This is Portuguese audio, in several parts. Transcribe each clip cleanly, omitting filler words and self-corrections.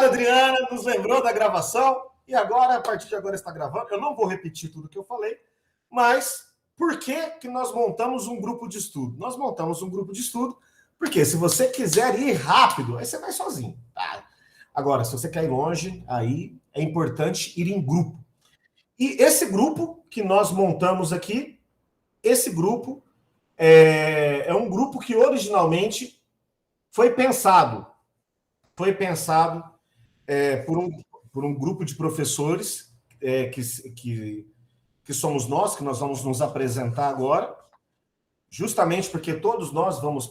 Adriana nos lembrou da gravação e agora, a partir de agora, está gravando. Eu não vou repetir tudo que eu falei, mas por que nós montamos um grupo de estudo? Nós montamos um grupo de estudo porque se você quiser ir rápido, aí você vai sozinho, tá? Agora, se você quer ir longe, aí é importante ir em grupo. E esse grupo que nós montamos aqui, esse grupo é um grupo que originalmente foi pensado por um grupo de professores que somos nós, que nós vamos nos apresentar agora, justamente porque todos nós vamos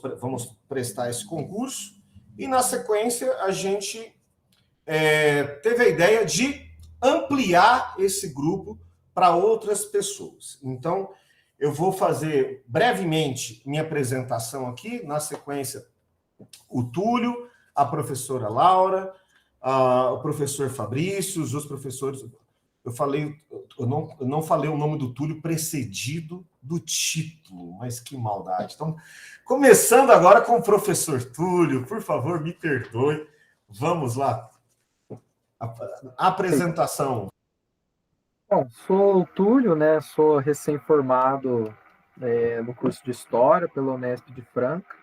prestar esse concurso, e na sequência a gente teve a ideia de ampliar esse grupo para outras pessoas. Então, eu vou fazer brevemente minha apresentação aqui, na sequência, o Túlio, a professora Laura, o professor Fabrício, os professores. Eu não falei o nome do Túlio precedido do título, mas que maldade. Então, começando agora com o professor Túlio, por favor, me perdoe. Vamos lá. A apresentação. Bom, sou o Túlio, né? Sou recém-formado no curso de História pela Unesp de Franca.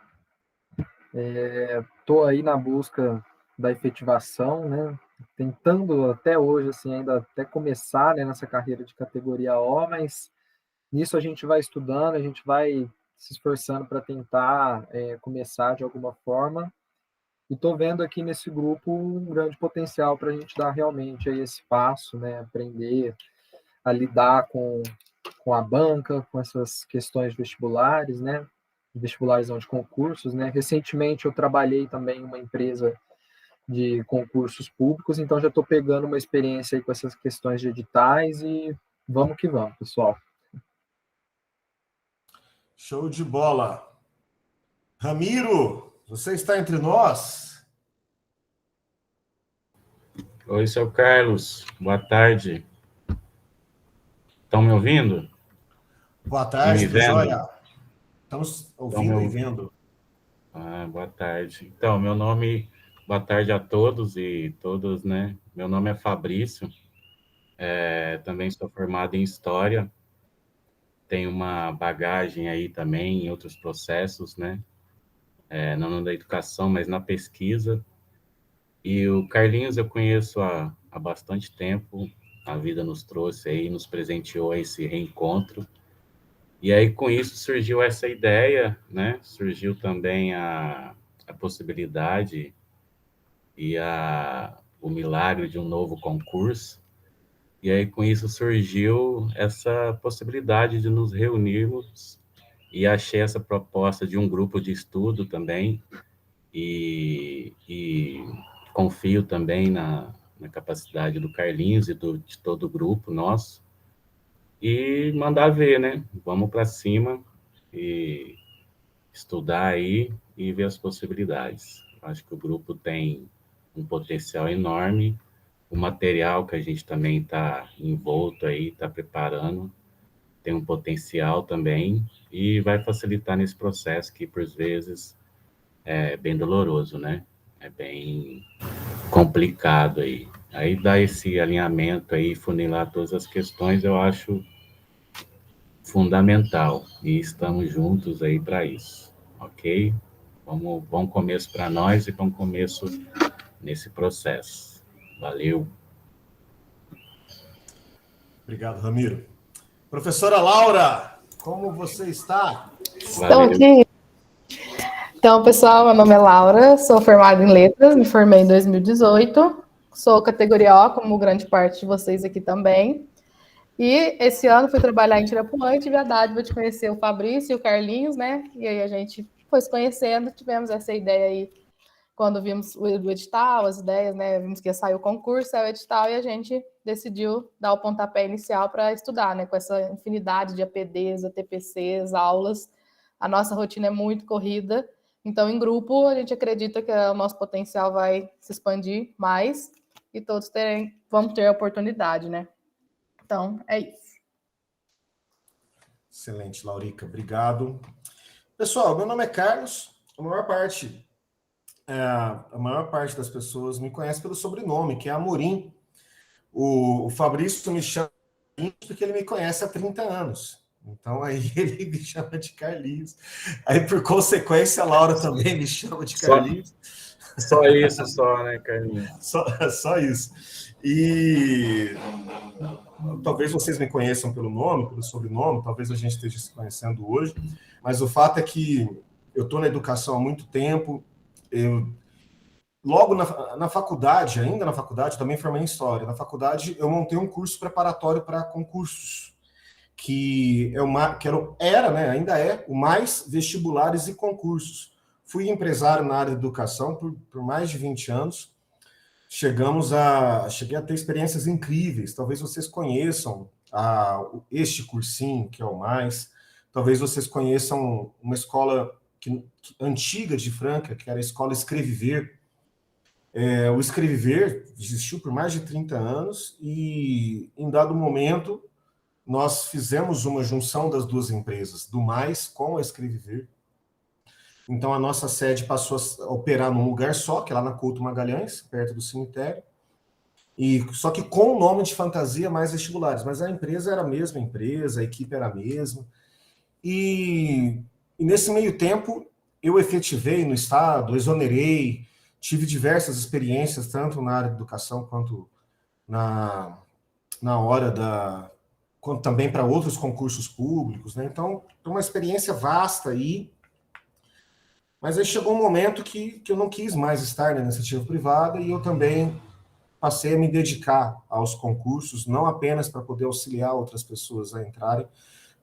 Estou aí na busca da efetivação, né? Tentando até hoje, assim, ainda até começar, né, nessa carreira de categoria O, mas nisso a gente vai estudando, a gente vai se esforçando para tentar começar de alguma forma. E estou vendo aqui nesse grupo um grande potencial para a gente dar realmente aí esse passo, né? Aprender a lidar com a banca, com essas questões vestibulares, né? Vestibulares não, de concursos, né? Recentemente eu trabalhei também em uma empresa de concursos públicos, então já estou pegando uma experiência aí com essas questões de editais e vamos que vamos, pessoal. Show de bola. Ramiro, você está entre nós? Oi, seu Carlos. Boa tarde. Estão me ouvindo? Boa tarde, me joia. Estamos ouvindo e vendo. Boa tarde. Então, boa tarde a todos e todas, né? Meu nome é Fabrício, também sou formado em História, tenho uma bagagem aí também em outros processos, né? Não da educação, mas na pesquisa. E o Carlinhos eu conheço há bastante tempo, a vida nos trouxe aí, nos presenteou esse reencontro. E aí, com isso, surgiu essa ideia, né? Surgiu também a possibilidade e o milagre de um novo concurso. E aí, com isso, surgiu essa possibilidade de nos reunirmos e achei essa proposta de um grupo de estudo também e confio também na capacidade do Carlinhos e de todo o grupo nosso e mandar ver, né? Vamos para cima e estudar aí e ver as possibilidades. Acho que o grupo tem um potencial enorme, o material que a gente também está envolto aí, está preparando, tem um potencial também e vai facilitar nesse processo que, por vezes, é bem doloroso, né? É bem complicado aí. Aí dá esse alinhamento aí, funilar todas as questões, eu acho fundamental e estamos juntos aí para isso, ok? Bom começo para nós e bom começo nesse processo. Valeu. Obrigado, Ramiro. Professora Laura, como você está? Estou aqui. Então, pessoal, meu nome é Laura, sou formada em Letras, me formei em 2018, sou categoria O, como grande parte de vocês aqui também. E esse ano fui trabalhar em Tirapuã e tive a dádiva de conhecer o Fabrício e o Carlinhos, né? E aí a gente foi se conhecendo, tivemos essa ideia aí quando vimos o edital, as ideias, né? Vimos que ia sair o concurso, saiu o edital e a gente decidiu dar o pontapé inicial para estudar, né? Com essa infinidade de APDs, ATPCs, aulas. A nossa rotina é muito corrida, então em grupo a gente acredita que o nosso potencial vai se expandir mais e todos vamos ter a oportunidade, né? Então, é isso. Excelente, Laurica. Obrigado. Pessoal, meu nome é Carlos. A maior parte a maior parte das pessoas me conhece pelo sobrenome, que é Amorim. O Fabrício me chama porque ele me conhece há 30 anos. Então, aí ele me chama de Carlinhos. Aí, por consequência, a Laura também me chama de Carlinhos. Só isso, só, né, Carlinhos? Só isso. E talvez vocês me conheçam pelo nome, pelo sobrenome, talvez a gente esteja se conhecendo hoje, mas o fato é que eu estou na educação há muito tempo. Logo na faculdade, ainda na faculdade, também formei em História. Na faculdade, eu montei um curso preparatório para concursos, que era, né, ainda é, o Mais Vestibulares e Concursos. Fui empresário na área de educação por mais de 20 anos. Cheguei a ter experiências incríveis. Talvez vocês conheçam este cursinho, que é o Mais. Talvez vocês conheçam uma escola antiga de Franca, que era a Escola Escreviver. O Escreviver existiu por mais de 30 anos e, em dado momento, nós fizemos uma junção das duas empresas, do Mais com a Escreviver. Então, a nossa sede passou a operar num lugar só, que é lá na Couto Magalhães, perto do cemitério, só que com o nome de fantasia Mais Vestibulares. Mas a empresa era a mesma empresa, a equipe era a mesma. E nesse meio tempo, eu efetivei no Estado, exonerei, tive diversas experiências, tanto na área de educação quanto na hora quanto também para outros concursos públicos, né? Então, uma experiência vasta aí. Mas aí chegou um momento que eu não quis mais estar na iniciativa privada e eu também passei a me dedicar aos concursos, não apenas para poder auxiliar outras pessoas a entrarem,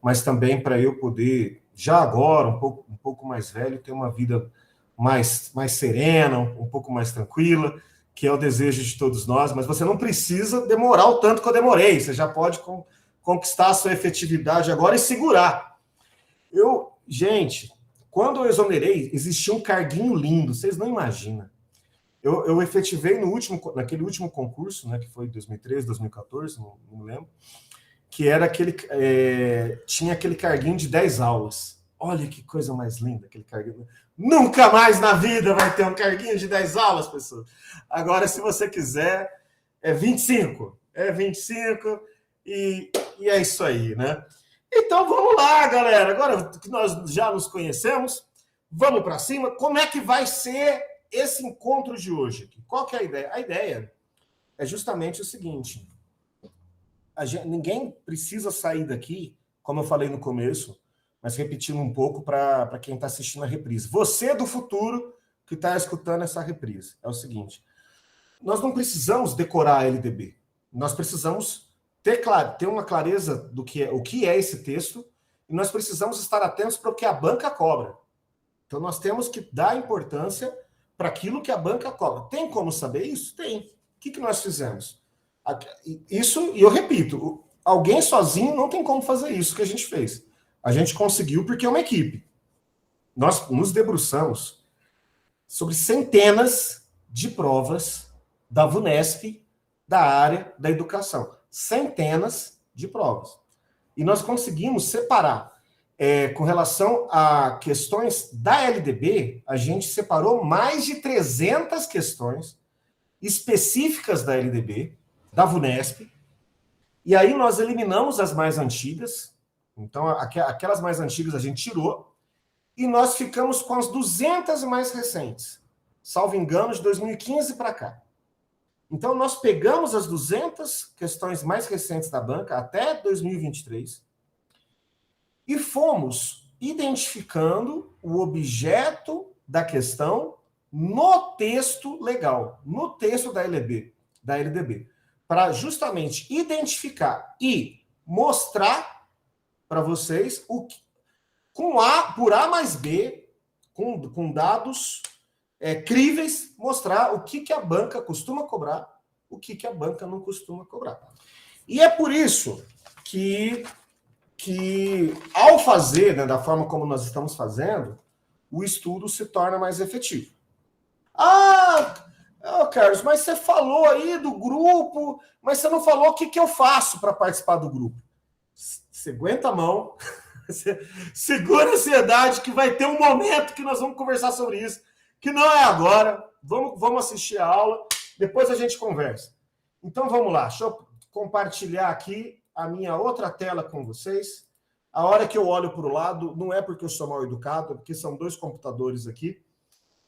mas também para eu poder, já agora, um pouco mais velho, ter uma vida mais serena, um pouco mais tranquila, que é o desejo de todos nós, mas você não precisa demorar o tanto que eu demorei, você já pode conquistar a sua efetividade agora e segurar. Gente, quando eu exonerei, existia um carguinho lindo, vocês não imaginam. Eu efetivei naquele último concurso, né, que foi em 2013, 2014, não me lembro, que era tinha aquele carguinho de 10 aulas. Olha que coisa mais linda aquele carguinho. Nunca mais na vida vai ter um carguinho de 10 aulas, pessoal. Agora, se você quiser, é 25. É 25 e é isso aí, né? Então, vamos lá, galera. Agora que nós já nos conhecemos, vamos para cima. Como é que vai ser esse encontro de hoje? Qual que é a ideia? A ideia é justamente o seguinte. Ninguém precisa sair daqui, como eu falei no começo, mas repetindo um pouco para quem está assistindo a reprise. Você do futuro que está escutando essa reprise. É o seguinte, nós não precisamos decorar a LDB. Nós precisamos ter uma clareza do o que é esse texto e nós precisamos estar atentos para o que a banca cobra. Então, nós temos que dar importância para aquilo que a banca cobra. Tem como saber isso? Tem. O que nós fizemos? Isso, e eu repito, alguém sozinho não tem como fazer isso que a gente fez. A gente conseguiu porque é uma equipe. Nós nos debruçamos sobre centenas de provas da VUNESP, da área da educação. Centenas de provas. E nós conseguimos separar. Com relação a questões da LDB, a gente separou mais de 300 questões específicas da LDB, da VUNESP, e aí nós eliminamos as mais antigas. Então, aquelas mais antigas a gente tirou, e nós ficamos com as 200 mais recentes, salvo engano, de 2015 para cá. Então, nós pegamos as 200 questões mais recentes da banca até 2023 e fomos identificando o objeto da questão no texto legal, no texto da LDB, para justamente identificar e mostrar para vocês por A mais B, com dados críveis, mostrar o que a banca costuma cobrar, o que a banca não costuma cobrar. E é por isso que ao fazer, né, da forma como nós estamos fazendo, o estudo se torna mais efetivo. Carlos, mas você falou aí do grupo, mas você não falou o que eu faço para participar do grupo. Você aguenta a mão, segura a ansiedade, que vai ter um momento que nós vamos conversar sobre isso. que não é agora. Vamos assistir a aula, depois a gente conversa. Então vamos lá, deixa eu compartilhar aqui a minha outra tela com vocês. A hora que eu olho para o lado, não é porque eu sou mal educado, é porque são 2 computadores aqui.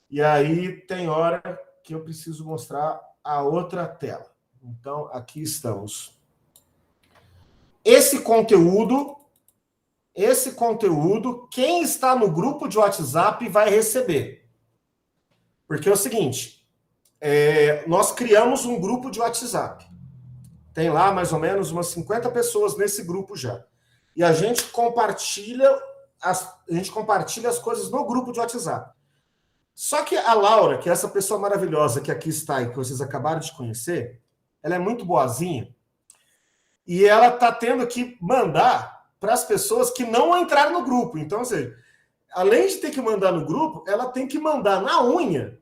E aí tem hora que eu preciso mostrar a outra tela. Então, aqui estamos. Esse conteúdo, quem está no grupo de WhatsApp vai receber. Porque é o seguinte, nós criamos um grupo de WhatsApp. Tem lá mais ou menos umas 50 pessoas nesse grupo já. E a gente compartilha as coisas no grupo de WhatsApp. Só que a Laura, que é essa pessoa maravilhosa que aqui está e que vocês acabaram de conhecer, ela é muito boazinha e ela está tendo que mandar para as pessoas que não entraram no grupo. Então, ou seja, além de ter que mandar no grupo, ela tem que mandar na unha,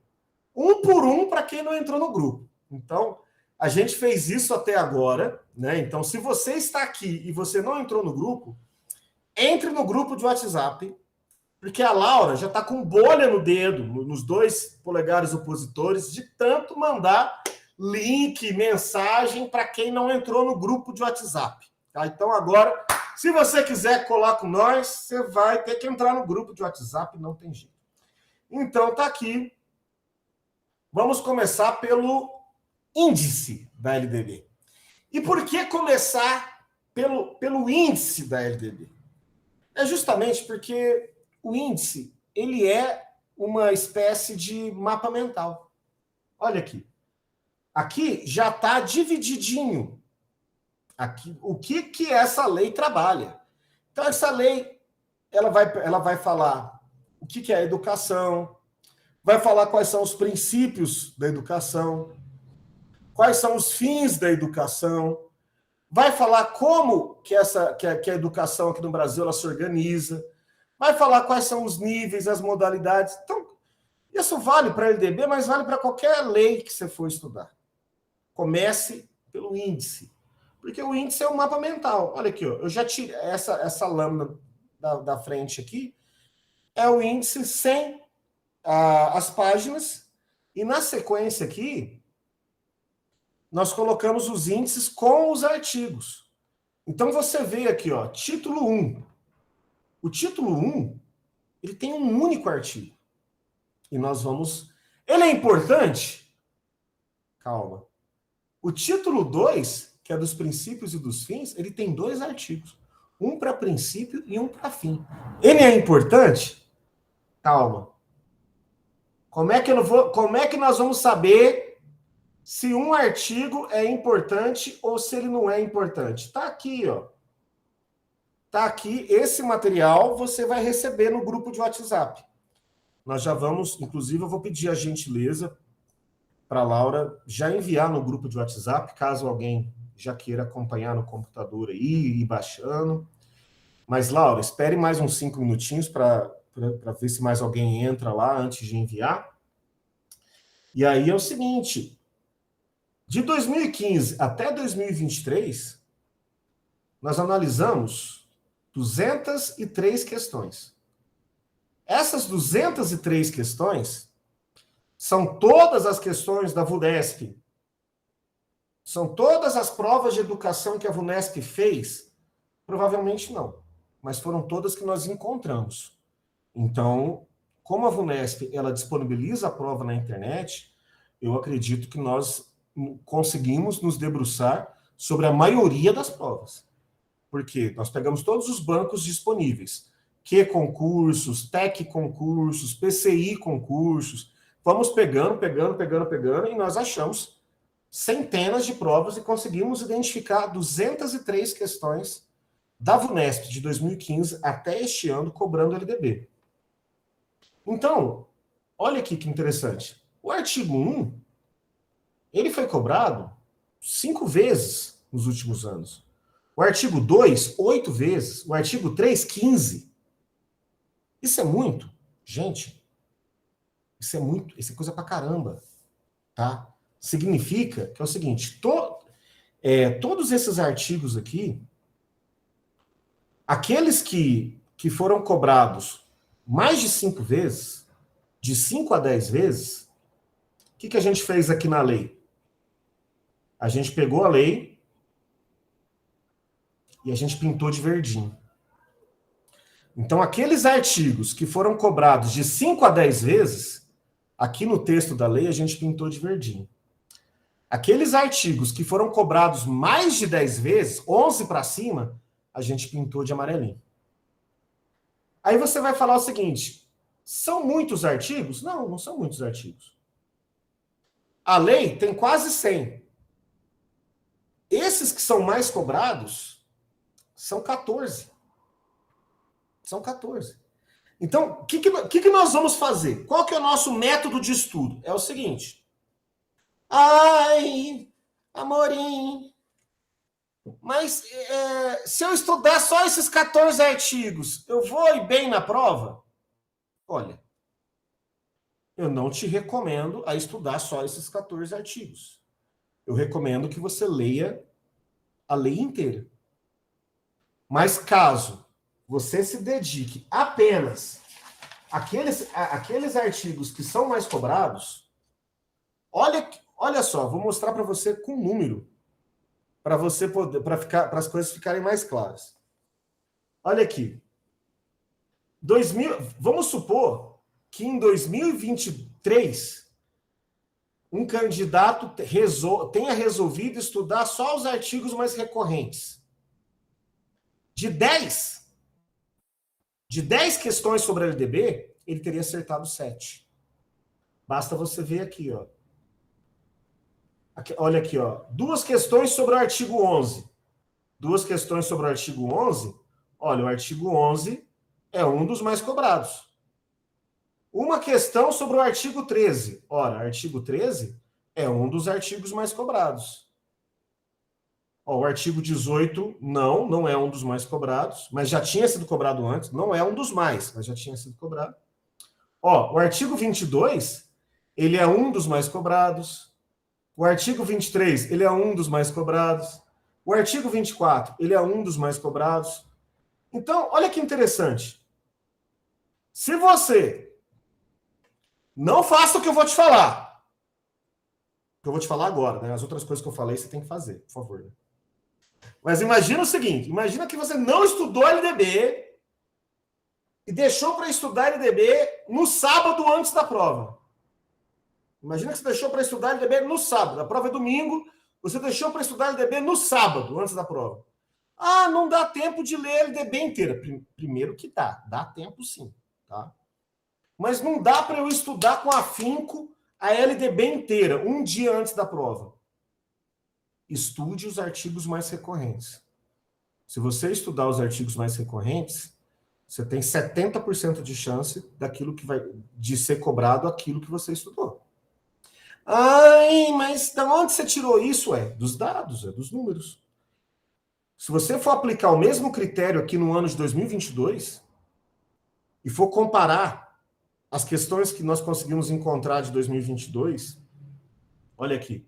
um por um, para quem não entrou no grupo. Então, a gente fez isso até agora, né? Então, se você está aqui e você não entrou no grupo, entre no grupo de WhatsApp, porque a Laura já está com bolha no dedo, nos 2 polegares opositores, de tanto mandar link, mensagem para quem não entrou no grupo de WhatsApp. Tá? Então, agora, se você quiser colar com nós, você vai ter que entrar no grupo de WhatsApp, não tem jeito. Então, tá aqui. Vamos começar pelo índice da LDB. E por que começar pelo índice da LDB? É justamente porque o índice, ele é uma espécie de mapa mental. Olha aqui. Aqui já está divididinho. Aqui, o que essa lei trabalha. Então, essa lei, ela vai falar o que é a educação, vai falar quais são os princípios da educação, quais são os fins da educação, vai falar como que a educação aqui no Brasil ela se organiza, vai falar quais são os níveis, as modalidades. Então, isso vale para a LDB, mas vale para qualquer lei que você for estudar. Comece pelo índice, porque o índice é um mapa mental. Olha aqui, ó, eu já tirei essa lâmina da frente aqui, é o índice sem as páginas, e na sequência aqui, nós colocamos os índices com os artigos. Então, você vê aqui, ó, título 1. O título 1, ele tem um único artigo. E nós vamos... Ele é importante? Calma. O título 2, que é dos princípios e dos fins, ele tem 2 artigos. Um para princípio e um para fim. Ele é importante? Calma. Como é que nós vamos saber se um artigo é importante ou se ele não é importante? Está aqui, ó. Está aqui, esse material você vai receber no grupo de WhatsApp. Nós já vamos, inclusive, eu vou pedir a gentileza para a Laura já enviar no grupo de WhatsApp, caso alguém já queira acompanhar no computador aí, ir baixando. Mas, Laura, espere mais uns 5 minutinhos para ver se mais alguém entra lá antes de enviar. E aí é o seguinte, de 2015 até 2023, nós analisamos 203 questões. Essas 203 questões são todas as questões da VUNESP. São todas as provas de educação que a VUNESP fez? Provavelmente não, mas foram todas que nós encontramos. Então, como a VUNESP ela disponibiliza a prova na internet, eu acredito que nós conseguimos nos debruçar sobre a maioria das provas. Porque nós pegamos todos os bancos disponíveis. Q concursos, TEC concursos, PCI concursos. Vamos pegando, e nós achamos centenas de provas e conseguimos identificar 203 questões da VUNESP de 2015 até este ano cobrando LDB. Então, olha aqui que interessante. O artigo 1, ele foi cobrado 5 vezes nos últimos anos. O artigo 2, 8 vezes. O artigo 3, 15. Isso é muito? Gente, isso é muito. Isso é coisa pra caramba. Tá? Significa que é o seguinte, todos esses artigos aqui, aqueles que foram cobrados mais de 5 vezes, de 5 a 10 vezes, o que a gente fez aqui na lei? A gente pegou a lei e a gente pintou de verdinho. Então, aqueles artigos que foram cobrados de 5 a 10 vezes, aqui no texto da lei a gente pintou de verdinho. Aqueles artigos que foram cobrados mais de 10 vezes, 11 para cima, a gente pintou de amarelinho. Aí você vai falar o seguinte, são muitos artigos? Não, não são muitos artigos. A lei tem quase 100. Esses que são mais cobrados são 14. São 14. Então, o que nós vamos fazer? Qual que é o nosso método de estudo? É o seguinte. Ai, Amorim, mas se eu estudar só esses 14 artigos, eu vou ir bem na prova? Olha, eu não te recomendo a estudar só esses 14 artigos. Eu recomendo que você leia a lei inteira. Mas caso você se dedique apenas àqueles artigos que são mais cobrados, olha só, vou mostrar para você com número, para você poder, para as coisas ficarem mais claras. Olha aqui. Vamos supor que em 2023 um candidato tenha resolvido estudar só os artigos mais recorrentes. De 10 questões sobre a LDB, ele teria acertado 7. Basta você ver aqui, ó. Olha aqui, ó. 2 questões sobre o artigo 11. 2 questões sobre o artigo 11. Olha, o artigo 11 é um dos mais cobrados. Uma questão sobre o artigo 13. Ora, o artigo 13 é um dos artigos mais cobrados. Ó, o artigo 18 não é um dos mais cobrados, mas já tinha sido cobrado antes. Não é um dos mais, mas já tinha sido cobrado. Ó, o artigo 22, ele é um dos mais cobrados. O artigo 23, ele é um dos mais cobrados. O artigo 24, ele é um dos mais cobrados. Então, olha que interessante. Se você não faça o que eu vou te falar, o que eu vou te falar agora, né? As outras coisas que eu falei, você tem que fazer, por favor. Né? Mas imagina o seguinte, imagina que você não estudou LDB e deixou para estudar LDB no sábado antes da prova. Imagina que você deixou para estudar LDB no sábado. A prova é domingo, você deixou para estudar LDB no sábado, antes da prova. Ah, não dá tempo de ler LDB inteira. Primeiro que dá tempo sim, tá? Mas não dá para eu estudar com afinco a LDB inteira, um dia antes da prova. Estude os artigos mais recorrentes. Se você estudar os artigos mais recorrentes, você tem 70% de chance de ser cobrado aquilo que você estudou. Ai, mas de onde você tirou isso? Dos dados, dos números. Se você for aplicar o mesmo critério aqui no ano de 2022 e for comparar as questões que nós conseguimos encontrar de 2022, olha aqui.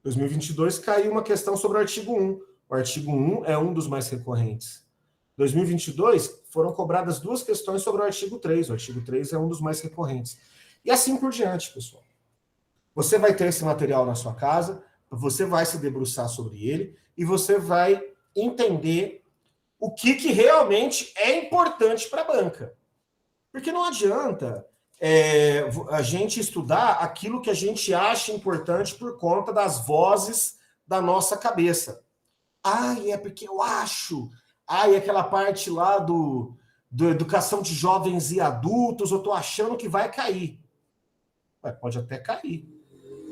2022 caiu uma questão sobre o artigo 1. O artigo 1 é um dos mais recorrentes. 2022 foram cobradas 2 questões sobre o artigo 3. O artigo 3 é um dos mais recorrentes. E assim por diante, pessoal. Você vai ter esse material na sua casa, você vai se debruçar sobre ele e você vai entender o que realmente é importante para a banca. Porque não adianta a gente estudar aquilo que a gente acha importante por conta das vozes da nossa cabeça. Ai, é porque eu acho. Ai, aquela parte lá do educação de jovens e adultos, eu estou achando que vai cair. Pode até cair.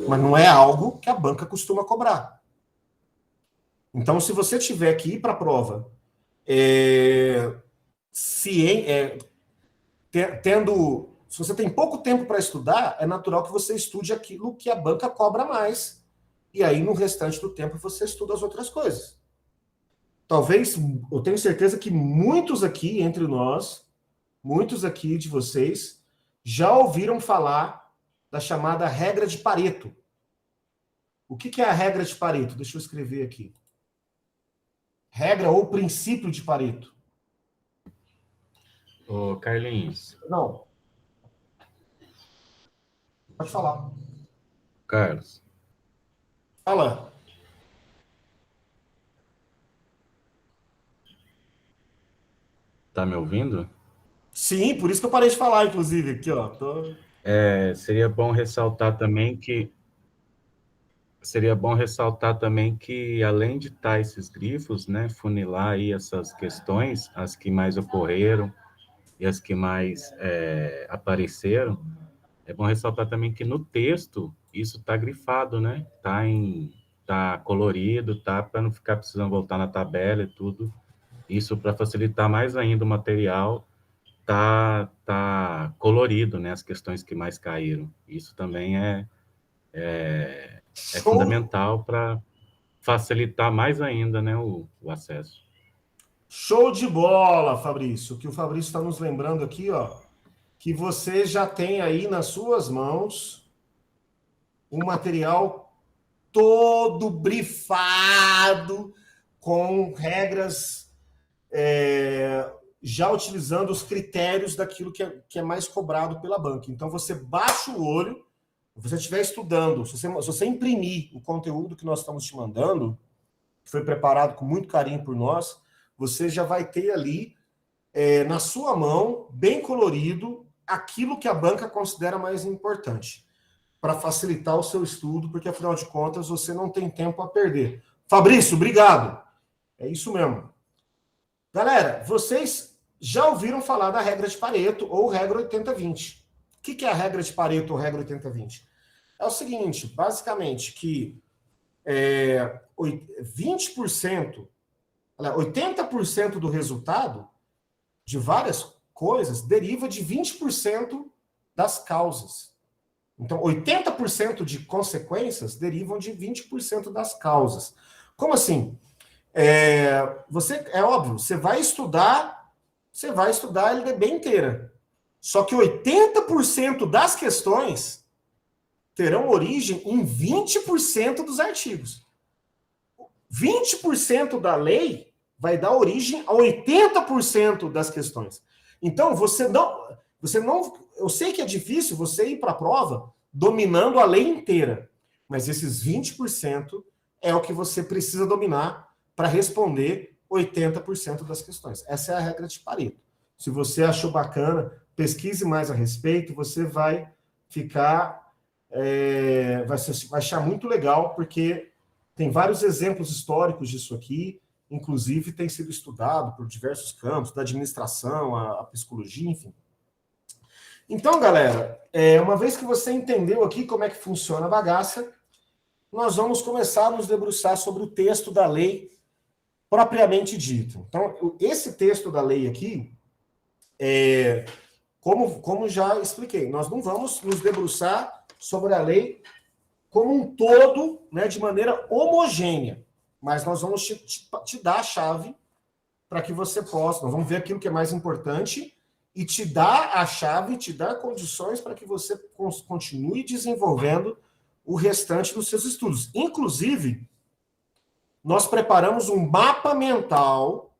Mas não é algo que a banca costuma cobrar. Então, se você tiver que ir para a prova se você tem pouco tempo para estudar, é natural que você estude aquilo que a banca cobra mais. E aí, no restante do tempo, você estuda as outras coisas. Talvez, eu tenho certeza que muitos aqui entre nós, muitos aqui de vocês, já ouviram falar da chamada regra de Pareto. O que é a regra de Pareto? Deixa eu escrever aqui. Regra ou princípio de Pareto. Ô, Carlinhos. Não. Pode falar. Carlos, Fala. tá me ouvindo? Sim, por isso que eu parei de falar, inclusive, aqui, ó. Seria bom ressaltar também que além de estar esses grifos, né, funilar aí essas questões, as que mais ocorreram e as que mais apareceram, é bom ressaltar também que no texto isso está grifado, né? Tá colorido, tá, para não ficar precisando voltar na tabela e tudo. Isso para facilitar mais ainda o material, tá colorido, né? As questões que mais caíram. Isso também é Show, fundamental para facilitar mais ainda, né, o acesso. show de bola, Fabrício. O que o Fabrício está nos lembrando aqui, ó, que você já tem aí nas suas mãos um material todo brifado, com regras, já utilizando os critérios daquilo que é mais cobrado pela banca. Então, você baixa o olho, se você estiver estudando, se você imprimir o conteúdo que nós estamos te mandando, que foi preparado com muito carinho por nós, você já vai ter ali, na sua mão, bem colorido, aquilo que a banca considera mais importante, para facilitar o seu estudo, porque, afinal de contas, você não tem tempo a perder. Fabrício, obrigado. É isso mesmo. Galera, vocês já ouviram falar da regra de Pareto ou regra 80-20. O que é a regra de Pareto ou regra 80-20? É o seguinte, basicamente, que 20%, 80% do resultado de várias coisas deriva de 20% das causas. Então, 80% de consequências derivam de 20% das causas. Como assim? É óbvio, você vai estudar a LDB inteira. Só que 80% das questões terão origem em 20% dos artigos. 20% da lei vai dar origem a 80% das questões. Então, você não, eu sei que é difícil você ir para a prova dominando a lei inteira, mas esses 20% é o que você precisa dominar para responder 80% das questões. Essa é a regra de Pareto. Se você achou bacana, pesquise mais a respeito, você vai ficar, vai achar muito legal, porque tem vários exemplos históricos disso aqui, inclusive tem sido estudado por diversos campos, da administração, a psicologia, enfim. Então, galera, uma vez que você entendeu aqui como é que funciona a bagaça, nós vamos começar a nos debruçar sobre o texto da lei propriamente dito. Então, esse texto da lei aqui, como já expliquei, nós não vamos nos debruçar sobre a lei como um todo, né, de maneira homogênea, mas nós vamos te dar a chave para que você possa, nós vamos ver aquilo que é mais importante e te dar a chave, te dar condições para que você continue desenvolvendo o restante dos seus estudos. Inclusive, nós preparamos um mapa mental,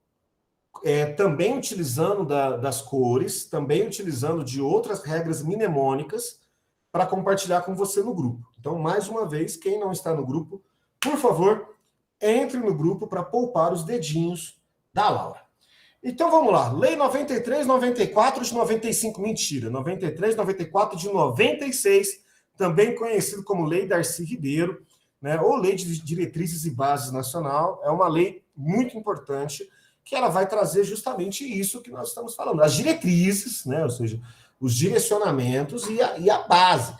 também utilizando das cores, também utilizando de outras regras mnemônicas, para compartilhar com você no grupo. Então, mais uma vez, quem não está no grupo, por favor, entre no grupo para poupar os dedinhos da Laura. Então, vamos lá. Lei 93, 94 de 95, mentira. 93, 94 de 96, também conhecido como Lei Darcy Ribeiro, né, ou Lei de Diretrizes e Bases Nacional. É uma lei muito importante, que ela vai trazer justamente isso que nós estamos falando. As diretrizes, né, ou seja, os direcionamentos e a base.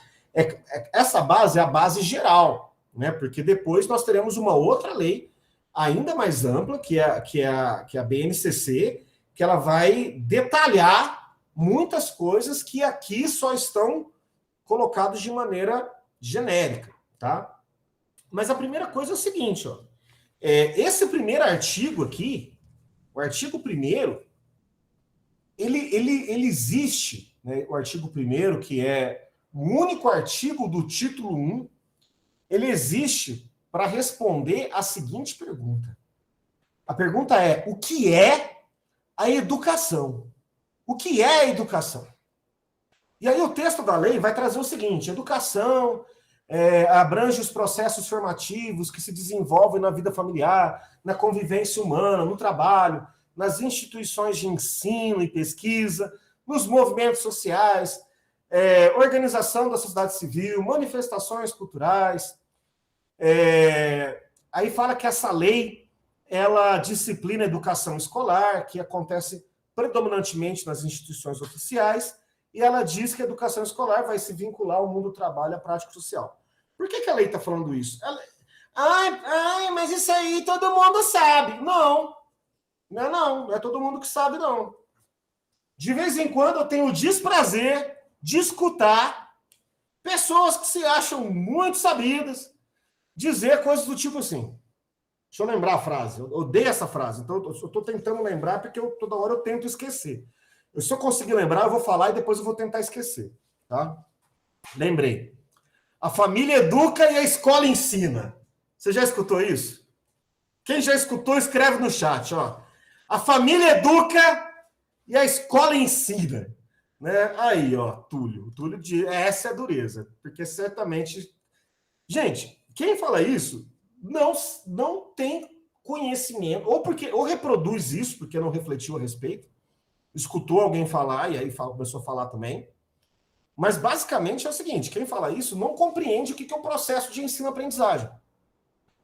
Essa base é a base geral, né? Porque depois nós teremos uma outra lei ainda mais ampla, que é a BNCC, que ela vai detalhar muitas coisas que aqui só estão colocadas de maneira genérica, tá? Mas a primeira coisa é o seguinte, ó. Esse primeiro artigo aqui, o artigo 1º, ele existe, né, o artigo 1º, que é o único artigo do título 1, ele existe para responder a seguinte pergunta. A pergunta é: o que é a educação? O que é a educação? E aí o texto da lei vai trazer o seguinte: educação abrange os processos formativos que se desenvolvem na vida familiar, na convivência humana, no trabalho, nas instituições de ensino e pesquisa, nos movimentos sociais, organização da sociedade civil, manifestações culturais. Aí fala que essa lei, ela disciplina a educação escolar, que acontece predominantemente nas instituições oficiais, e ela diz que a educação escolar vai se vincular ao mundo do trabalho e à prática social. Por que a lei está falando isso? Mas isso aí todo mundo sabe. Não é todo mundo que sabe, não. De vez em quando eu tenho o desprazer de escutar pessoas que se acham muito sabidas dizer coisas do tipo assim. Deixa eu lembrar a frase. Eu odeio essa frase, então eu estou tentando lembrar porque toda hora eu tento esquecer. Se eu conseguir lembrar, eu vou falar e depois eu vou tentar esquecer. Tá? Lembrei. A família educa e a escola ensina. Você já escutou isso? Quem já escutou, escreve no chat. Ó. A família educa e a escola ensina. Né? Aí, ó, Túlio. Túlio diz, essa é a dureza. Porque certamente... Gente, quem fala isso não tem conhecimento, ou reproduz isso, porque não refletiu a respeito, escutou alguém falar e aí começou a falar também. Mas, basicamente, é o seguinte, quem fala isso não compreende o que é o processo de ensino-aprendizagem.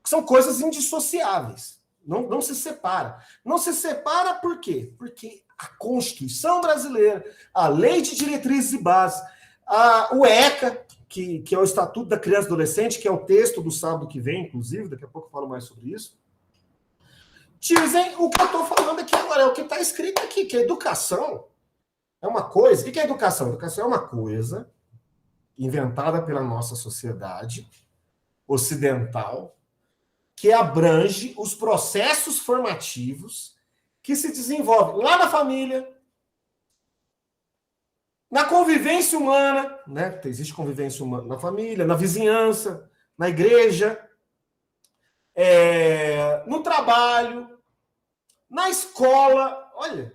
São coisas indissociáveis. Não se separa. Não se separa por quê? Porque a Constituição brasileira, a Lei de Diretrizes e Bases, o ECA, que é o Estatuto da Criança e Adolescente, que é o texto do sábado que vem, inclusive, daqui a pouco eu falo mais sobre isso, dizem o que eu estou falando aqui agora, é o que está escrito aqui, que a educação é uma coisa... O que é educação? Educação é uma coisa inventada pela nossa sociedade ocidental que abrange os processos formativos que se desenvolvem lá na família, na convivência humana, né? Existe convivência humana na família, na vizinhança, na igreja, no trabalho, na escola. Olha,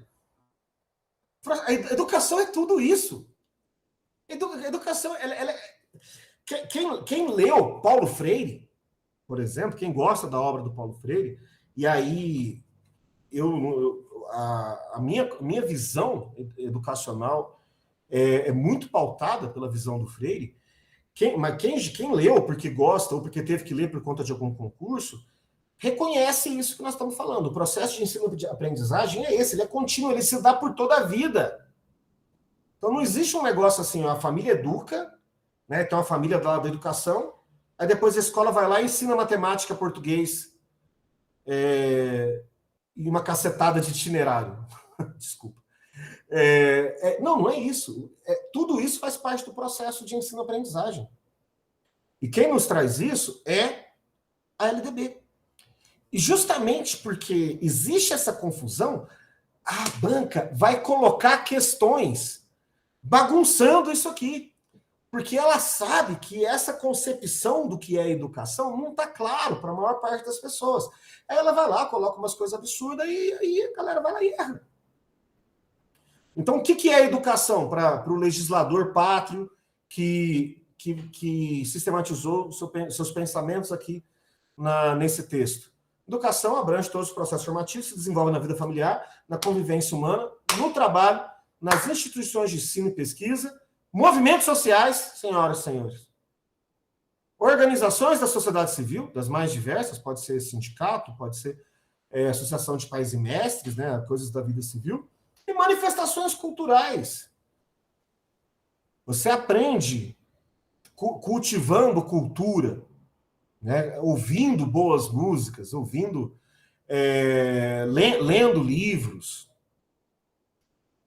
a educação é tudo isso. Educação, quem leu Paulo Freire, por exemplo, quem gosta da obra do Paulo Freire, e aí a minha visão educacional é muito pautada pela visão do Freire. Mas quem leu porque gosta ou porque teve que ler por conta de algum concurso, reconhece isso que nós estamos falando. O processo de ensino de aprendizagem é esse, ele é contínuo, ele se dá por toda a vida. Então não existe um negócio assim, a família educa, né? Tem uma família da educação, aí depois a escola vai lá e ensina matemática, português e uma cacetada de itinerário. Desculpa. Não é isso. Tudo isso faz parte do processo de ensino-aprendizagem. E quem nos traz isso é a LDB. E justamente porque existe essa confusão, a banca vai colocar questões bagunçando isso aqui. Porque ela sabe que essa concepção do que é educação não está claro para a maior parte das pessoas. Aí ela vai lá, coloca umas coisas absurdas e a galera vai lá e erra. Então, o que é educação para o legislador pátrio que sistematizou seus pensamentos aqui nesse texto? Educação abrange todos os processos formativos, se desenvolve na vida familiar, na convivência humana, no trabalho, nas instituições de ensino e pesquisa, movimentos sociais, senhoras e senhores, organizações da sociedade civil, das mais diversas, pode ser sindicato, pode ser associação de pais e mestres, né, coisas da vida civil, e manifestações culturais. Você aprende cultivando cultura, né? Ouvindo boas músicas, lendo livros.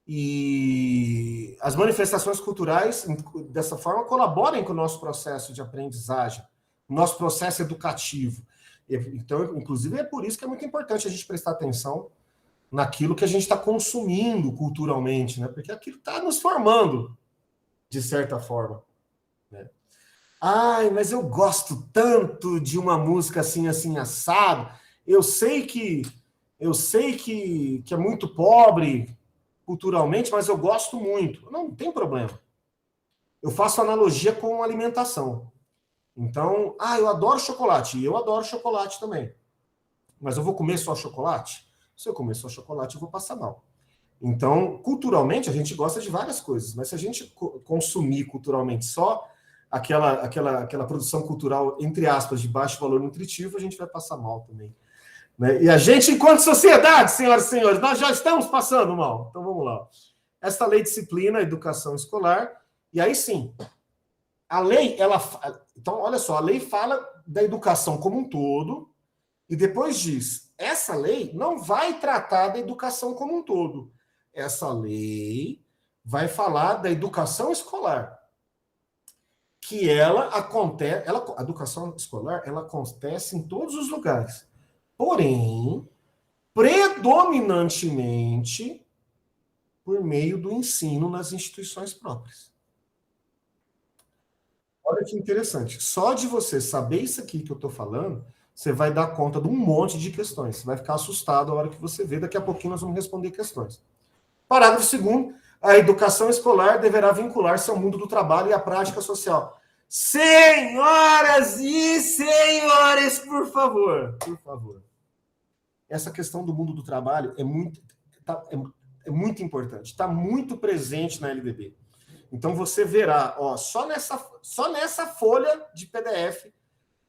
E as manifestações culturais, dessa forma, colaboram com o nosso processo de aprendizagem, o nosso processo educativo. Então, inclusive, é por isso que é muito importante a gente prestar atenção naquilo que a gente está consumindo culturalmente, né? Porque aquilo está nos formando, de certa forma. Né? Mas eu gosto tanto de uma música assim, assim, assado. Eu sei que é muito pobre culturalmente, mas eu gosto muito. Não tem problema. eu faço analogia com alimentação. Então, eu adoro chocolate, e eu adoro chocolate também. Mas eu vou comer só chocolate? Se eu comer só chocolate, eu vou passar mal. Então, culturalmente, a gente gosta de várias coisas, mas se a gente consumir culturalmente só aquela produção cultural, entre aspas, de baixo valor nutritivo, a gente vai passar mal também. Né? E a gente, enquanto sociedade, senhoras e senhores, nós já estamos passando mal. Então, vamos lá. Esta lei disciplina a educação escolar, e aí sim, a lei, então, olha só, a lei fala da educação como um todo, e depois diz, essa lei não vai tratar da educação como um todo. Essa lei vai falar da educação escolar, que a educação escolar, ela acontece em todos os lugares. Porém, predominantemente por meio do ensino nas instituições próprias. Olha que interessante. Só de você saber isso aqui que eu estou falando, você vai dar conta de um monte de questões. Você vai ficar assustado a hora que você vê. Daqui a pouquinho nós vamos responder questões. Parágrafo 2º. A educação escolar deverá vincular-se ao mundo do trabalho e à prática social. Senhoras e senhores, por favor. Por favor. Essa questão do mundo do trabalho é muito importante. Está muito presente na LDB. Então, você verá, só nessa folha de PDF,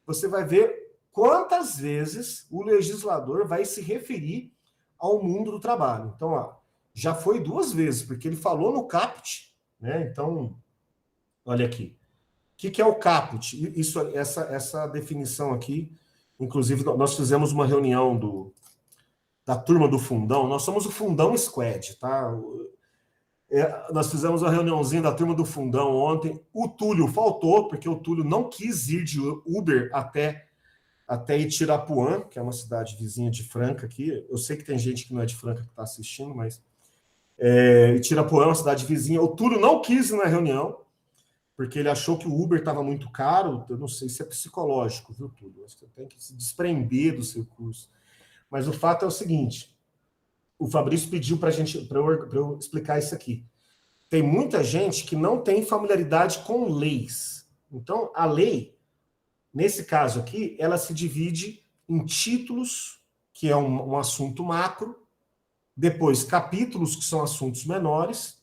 você vai ver quantas vezes o legislador vai se referir ao mundo do trabalho. Então, já foi 2 vezes, porque ele falou no caput, né? Então, olha aqui. O que é o caput? Essa definição aqui, inclusive, nós fizemos uma reunião da turma do Fundão, nós somos o Fundão Squad, tá? Nós fizemos uma reuniãozinha da turma do Fundão ontem. O Túlio faltou, porque o Túlio não quis ir de Uber até Itirapuã, que é uma cidade vizinha de Franca aqui. Eu sei que tem gente que não é de Franca que está assistindo, mas Itirapuã é uma cidade vizinha. O Túlio não quis ir na reunião, porque ele achou que o Uber estava muito caro. Eu não sei se é psicológico, viu, Túlio? Acho que você tem que se desprender do seu curso. Mas o fato é o seguinte: o Fabrício pediu para eu explicar isso aqui. Tem muita gente que não tem familiaridade com leis. Então, a lei, nesse caso aqui, ela se divide em títulos, que é um assunto macro, depois capítulos, que são assuntos menores,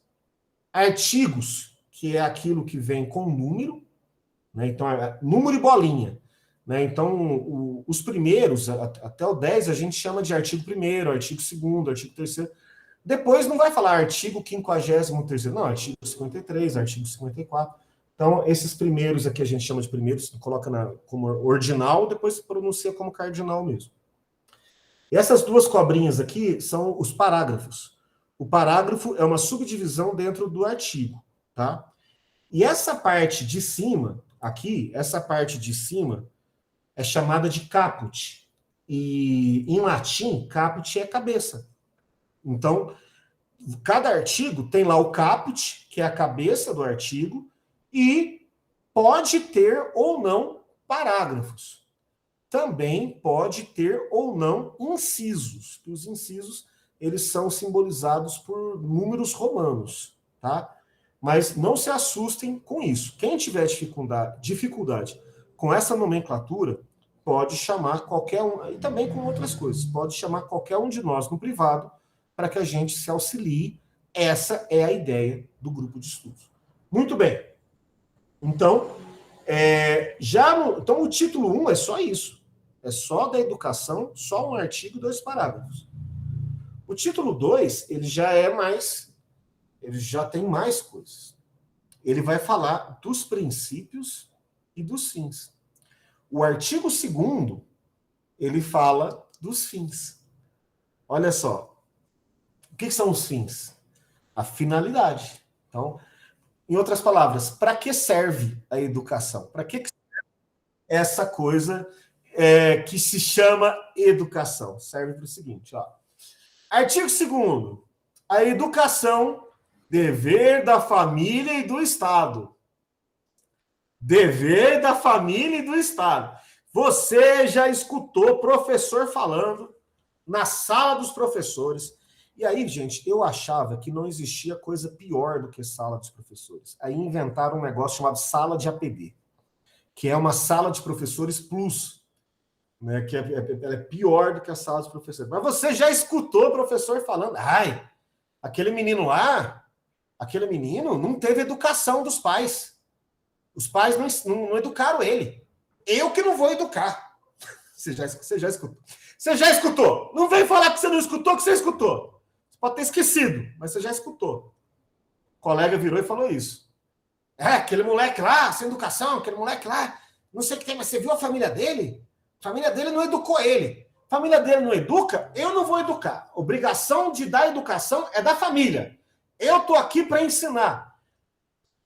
artigos, que é aquilo que vem com número, né? Então, número e bolinha. Né? Então, os primeiros, até o 10, a gente chama de artigo 1º, artigo 2º, artigo 3º. Depois não vai falar artigo 53º, não, artigo 53, artigo 54. Então, esses primeiros aqui a gente chama de primeiros, coloca como ordinal, depois pronuncia como cardinal mesmo. E essas 2 cobrinhas aqui são os parágrafos. O parágrafo é uma subdivisão dentro do artigo, tá? E essa parte de cima, aqui, essa parte de cima, é chamada de caput. E, em latim, caput é cabeça. Então, cada artigo tem lá o caput, que é a cabeça do artigo, e pode ter ou não parágrafos. Também pode ter ou não incisos. Os incisos, eles são simbolizados por números romanos, tá? Mas não se assustem com isso. Quem tiver dificuldade com essa nomenclatura, pode chamar qualquer um, e também com outras coisas, pode chamar qualquer um de nós no privado para que a gente se auxilie. Essa é a ideia do grupo de estudos. Muito bem. Então, então o título 1 é só isso. É só da educação, só um artigo, 2 parágrafos. O título 2, ele já tem mais coisas. Ele vai falar dos princípios e dos fins. O artigo 2º, ele fala dos fins. Olha só. O que são os fins? A finalidade. Então, em outras palavras, para que serve a educação? Para que serve essa coisa que se chama educação? Serve para o seguinte, ó. Artigo 2º. A educação, dever da família e do Estado. Dever da família e do Estado. Você já escutou professor falando na sala dos professores E aí, gente, eu achava que não existia coisa pior do que sala dos professores. Aí inventaram um negócio chamado sala de APD, que é uma sala de professores plus, né? Que ela é pior do que a sala dos professores. Mas você já escutou o professor falando, ai, aquele menino lá, aquele menino não teve educação dos pais. Os pais não educaram ele. Eu que não vou educar. Você já escutou. Você já escutou. Não vem falar que você não escutou, que você escutou. Você pode ter esquecido, mas você já escutou. O colega virou e falou isso. Aquele moleque lá, sem educação, aquele moleque lá, não sei o que tem, mas você viu a família dele? A família dele não educou ele. A família dele não educa, eu não vou educar. Obrigação de dar educação é da família. Eu tô aqui para ensinar.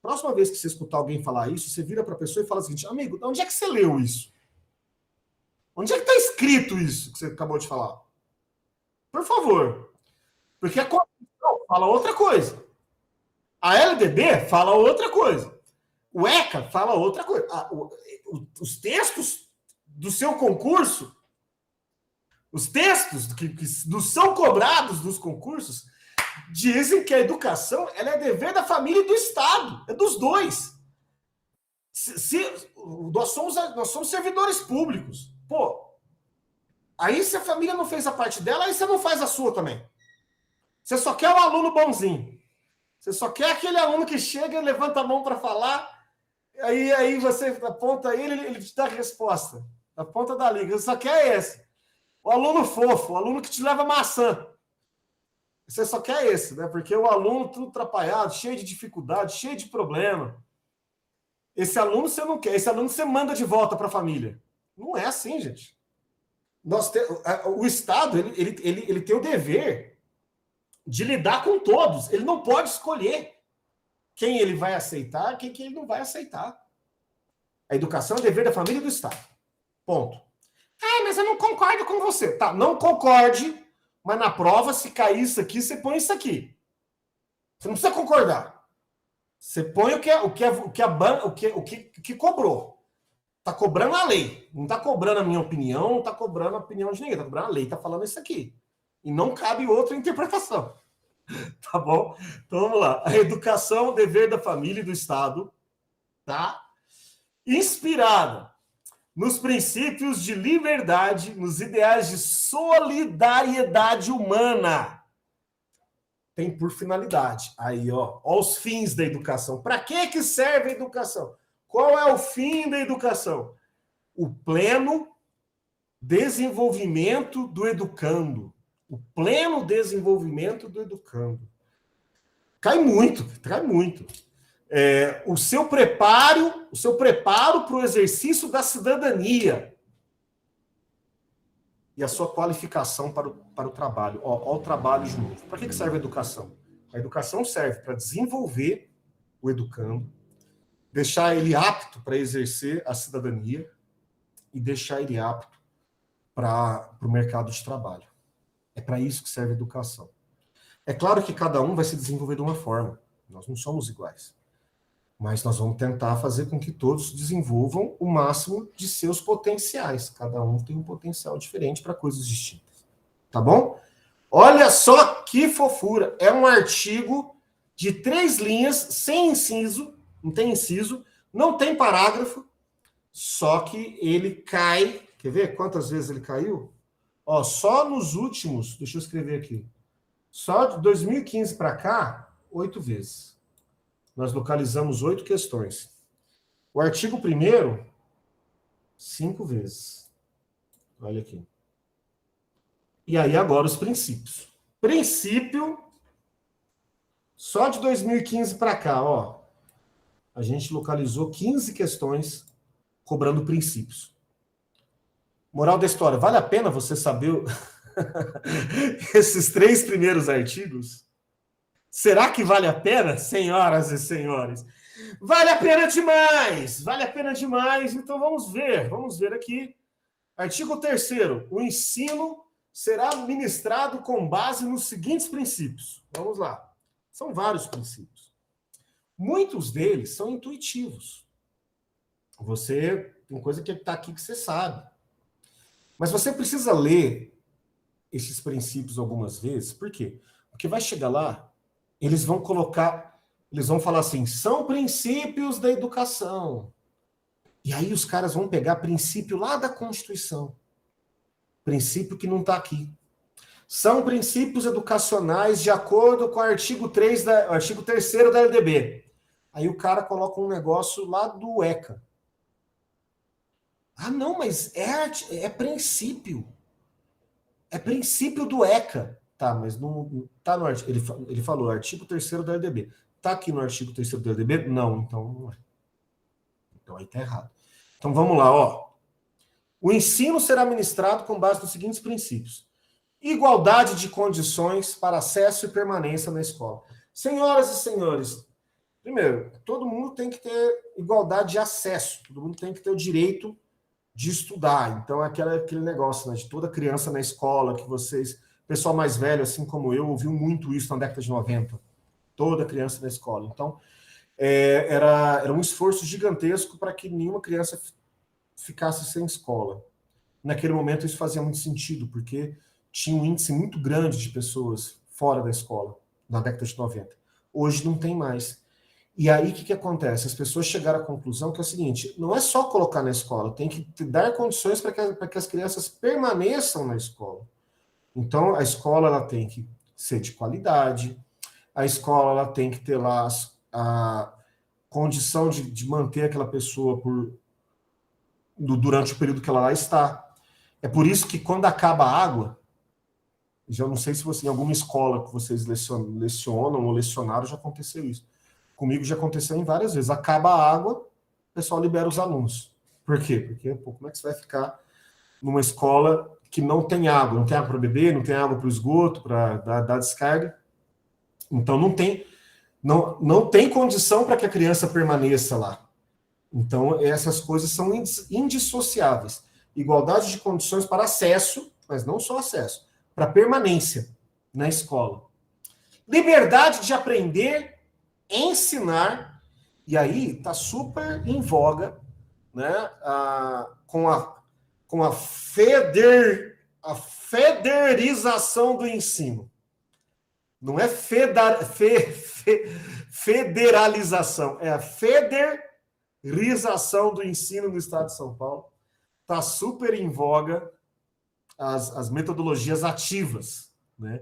Próxima vez que você escutar alguém falar isso, você vira para a pessoa e fala o seguinte, amigo, onde é que você leu isso? Onde é que está escrito isso que você acabou de falar? Por favor. Porque a Constituição fala outra coisa. A LDB fala outra coisa. O ECA fala outra coisa. Os textos do seu concurso, os textos que nos são cobrados dos concursos, dizem que a educação ela é dever da família e do Estado. É dos dois. Nós somos servidores públicos. Pô, aí se a família não fez a parte dela, aí você não faz a sua também. Você só quer o aluno bonzinho. Você só quer aquele aluno que chega, levanta a mão para falar, aí você aponta ele te dá a resposta. A ponta da língua. Você só quer esse. O aluno fofo, o aluno que te leva maçã. Você só quer esse, né? Porque o aluno tudo atrapalhado, cheio de dificuldade, cheio de problema. Esse aluno você não quer, esse aluno você manda de volta para a família. Não é assim, gente. O Estado ele tem o dever de lidar com todos. Ele não pode escolher quem ele vai aceitar e quem ele não vai aceitar. A educação é dever da família e do Estado. Ponto. Mas eu não concordo com você. Tá, não concorde, mas na prova, se cair isso aqui, você põe isso aqui. Você não precisa concordar. Você põe o que cobrou. Está cobrando a lei. Não está cobrando a minha opinião, não está cobrando a opinião de ninguém. Está cobrando a lei, está falando isso aqui. E não cabe outra interpretação. Tá bom? Então vamos lá. A educação, o dever da família e do Estado, tá? Inspirada nos princípios de liberdade, nos ideais de solidariedade humana. Tem por finalidade. Aí, ó os fins da educação. Para que serve a educação? Qual é o fim da educação? O pleno desenvolvimento do educando. O pleno desenvolvimento do educando. Cai muito. O seu preparo para o exercício da cidadania e a sua qualificação para o trabalho. Ó, o trabalho de novo. Para que serve a educação? A educação serve para desenvolver o educando, deixar ele apto para exercer a cidadania e deixar ele apto para o mercado de trabalho. É para isso que serve a educação. É claro que cada um vai se desenvolver de uma forma. Nós não somos iguais. Mas nós vamos tentar fazer com que todos desenvolvam o máximo de seus potenciais. Cada um tem um potencial diferente para coisas distintas. Tá bom? Olha só que fofura. É um artigo de 3 linhas, sem inciso, não tem inciso, não tem parágrafo, só que ele cai. Quer ver quantas vezes ele caiu? Ó, só nos últimos, deixa eu escrever aqui, só de 2015 para cá, 8 vezes. Nós localizamos 8 questões. O artigo 1º, 5 vezes. Olha aqui. E aí agora os princípios. Princípio, só de 2015 para cá, ó. A gente localizou 15 questões cobrando princípios. Moral da história, vale a pena você saber esses 3 primeiros artigos? Será que vale a pena, senhoras e senhores? Vale a pena demais! Vale a pena demais. Então vamos ver aqui. Artigo 3º. O ensino será ministrado com base nos seguintes princípios. Vamos lá. São vários princípios. Muitos deles são intuitivos. Você tem coisa que está aqui que você sabe. Mas você precisa ler esses princípios algumas vezes. Por quê? Porque vai chegar lá, eles vão falar assim, são princípios da educação. E aí os caras vão pegar princípio lá da Constituição. Princípio que não está aqui. São princípios educacionais de acordo com o artigo 3º da LDB. Aí o cara coloca um negócio lá do ECA. Ah, não, mas é princípio. É princípio do ECA. Tá, mas não tá no artigo. Ele falou artigo 3º da LDB. Tá aqui no artigo 3º da LDB? Não, então não é. Então aí tá errado. Então vamos lá, ó. O ensino será ministrado com base nos seguintes princípios. Igualdade de condições para acesso e permanência na escola. Senhoras e senhores, primeiro, todo mundo tem que ter igualdade de acesso, todo mundo tem que ter o direito de estudar. Então, é aquele negócio, né, de toda criança na escola, que vocês, pessoal mais velho, assim como eu, ouviu muito isso na década de 90. Toda criança na escola. Então, era um esforço gigantesco para que nenhuma criança ficasse sem escola. Naquele momento, isso fazia muito sentido, porque tinha um índice muito grande de pessoas fora da escola, na década de 90. Hoje não tem mais. E aí, o que acontece? As pessoas chegaram à conclusão que é o seguinte, não é só colocar na escola, tem que dar condições para que as crianças permaneçam na escola. Então, a escola ela tem que ser de qualidade, a escola ela tem que ter lá a condição de manter aquela pessoa durante o período que ela lá está. É por isso que quando acaba a água, já não sei se você, em alguma escola que vocês lecionam ou lecionaram, já aconteceu isso. Comigo já aconteceu em várias vezes. Acaba a água, o pessoal libera os alunos. Por quê? Porque, pô, como é que você vai ficar numa escola que não tem água? Não tem água para beber, não tem água para o esgoto, para dar descarga. Então, não tem condição para que a criança permaneça lá. Então, essas coisas são indissociáveis. Igualdade de condições para acesso, mas não só acesso, para permanência na escola. Liberdade de aprender, ensinar, e aí está super em voga, né, com a federização do ensino. Não é federalização, é a federização do ensino no estado de São Paulo. Está super em voga as metodologias ativas, né?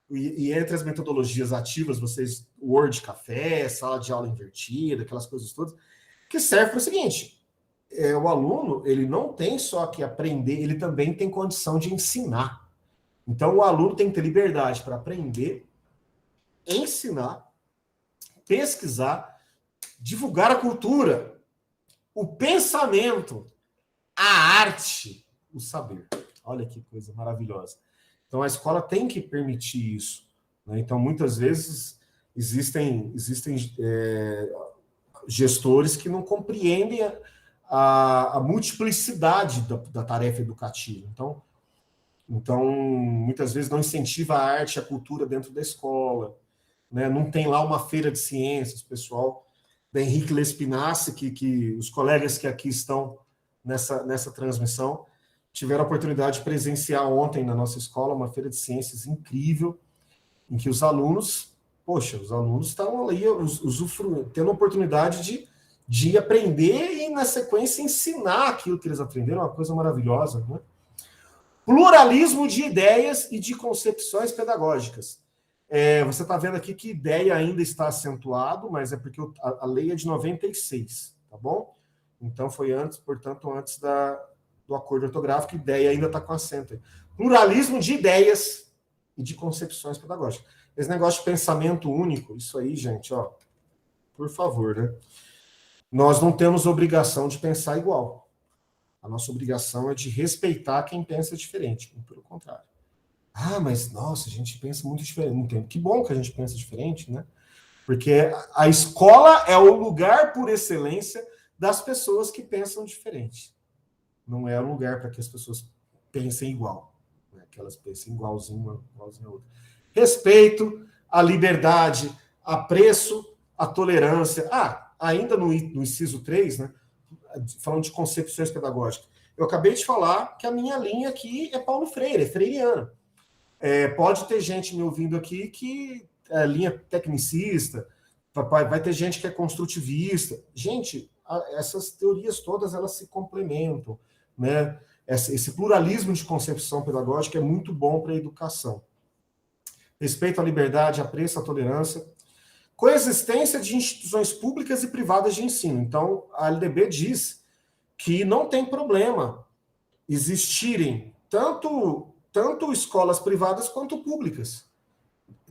E entre as metodologias ativas, vocês, Word Café, sala de aula invertida, aquelas coisas todas, que serve para o seguinte, o aluno, ele não tem só que aprender, ele também tem condição de ensinar. Então, o aluno tem que ter liberdade para aprender, ensinar, pesquisar, divulgar a cultura, o pensamento, a arte, o saber. Olha que coisa maravilhosa. Então, a escola tem que permitir isso, né? Então, muitas vezes, existem gestores que não compreendem a multiplicidade da tarefa educativa. Então, muitas vezes, não incentiva a arte e a cultura dentro da escola, né? Não tem lá uma feira de ciências, pessoal da Henrique Lespinasse, que os colegas que aqui estão nessa transmissão tiveram a oportunidade de presenciar ontem na nossa escola uma feira de ciências incrível, em que os alunos estavam ali tendo a oportunidade de aprender e, na sequência, ensinar aquilo que eles aprenderam, uma coisa maravilhosa, né? Pluralismo de ideias e de concepções pedagógicas. Você está vendo aqui que ideia ainda está acentuado, mas é porque a lei é de 96, tá bom? Então, foi antes do acordo ortográfico, ideia ainda está com acento. Pluralismo de ideias e de concepções pedagógicas. Esse negócio de pensamento único, isso aí, gente, ó, por favor, né? Nós não temos obrigação de pensar igual. A nossa obrigação é de respeitar quem pensa diferente, pelo contrário. Ah, mas, nossa, a gente pensa muito diferente. Que bom que a gente pensa diferente, né? Porque a escola é o lugar por excelência das pessoas que pensam diferente. Não é o lugar para que as pessoas pensem igual, né? Que elas pensem igualzinho a outra. Respeito, a liberdade, apreço, a tolerância. Ainda no inciso 3, né? Falando de concepções pedagógicas. Eu acabei de falar que a minha linha aqui é Paulo Freire, é freiriana. Pode ter gente me ouvindo aqui que é linha tecnicista, vai ter gente que é construtivista. Gente, essas teorias todas, elas se complementam, né? Esse pluralismo de concepção pedagógica é muito bom para a educação. Respeito à liberdade, apreço à tolerância, coexistência de instituições públicas e privadas de ensino. Então, a LDB diz que não tem problema existirem tanto escolas privadas quanto públicas.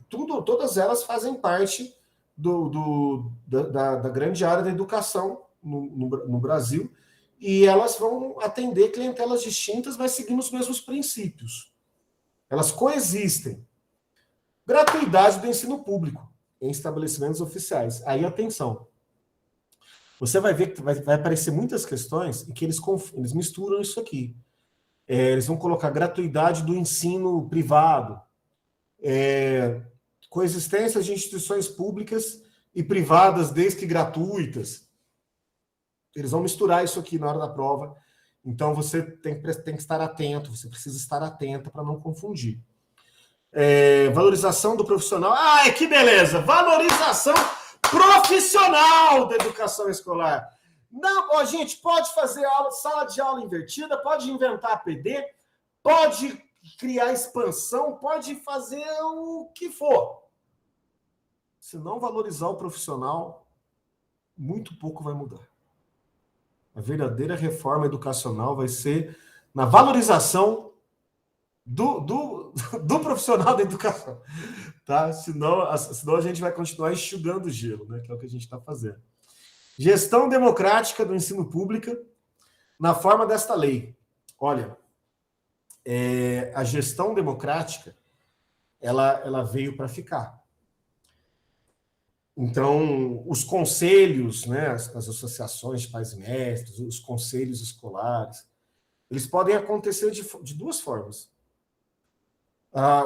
Todas elas fazem parte da grande área da educação no Brasil, e elas vão atender clientelas distintas, mas seguindo os mesmos princípios. Elas coexistem. Gratuidade do ensino público em estabelecimentos oficiais. Aí, atenção. Você vai ver que vai aparecer muitas questões em que eles misturam isso aqui. Eles vão colocar gratuidade do ensino privado, coexistência de instituições públicas e privadas, desde que gratuitas. Eles vão misturar isso aqui na hora da prova. Então, você tem que estar atento, você precisa estar atenta para não confundir. Valorização do profissional. Ai, que beleza! Valorização profissional da educação escolar. Não, gente, pode fazer sala de aula invertida, pode inventar PD, pode criar expansão, pode fazer o que for. Se não valorizar o profissional, muito pouco vai mudar. A verdadeira reforma educacional vai ser na valorização do profissional da educação, tá? Senão a gente vai continuar enxugando o gelo, né? Que é o que a gente está fazendo. Gestão democrática do ensino público na forma desta lei. Olha, a gestão democrática, ela veio para ficar. Então, os conselhos, né, as associações de pais e mestres, os conselhos escolares, eles podem acontecer de duas formas.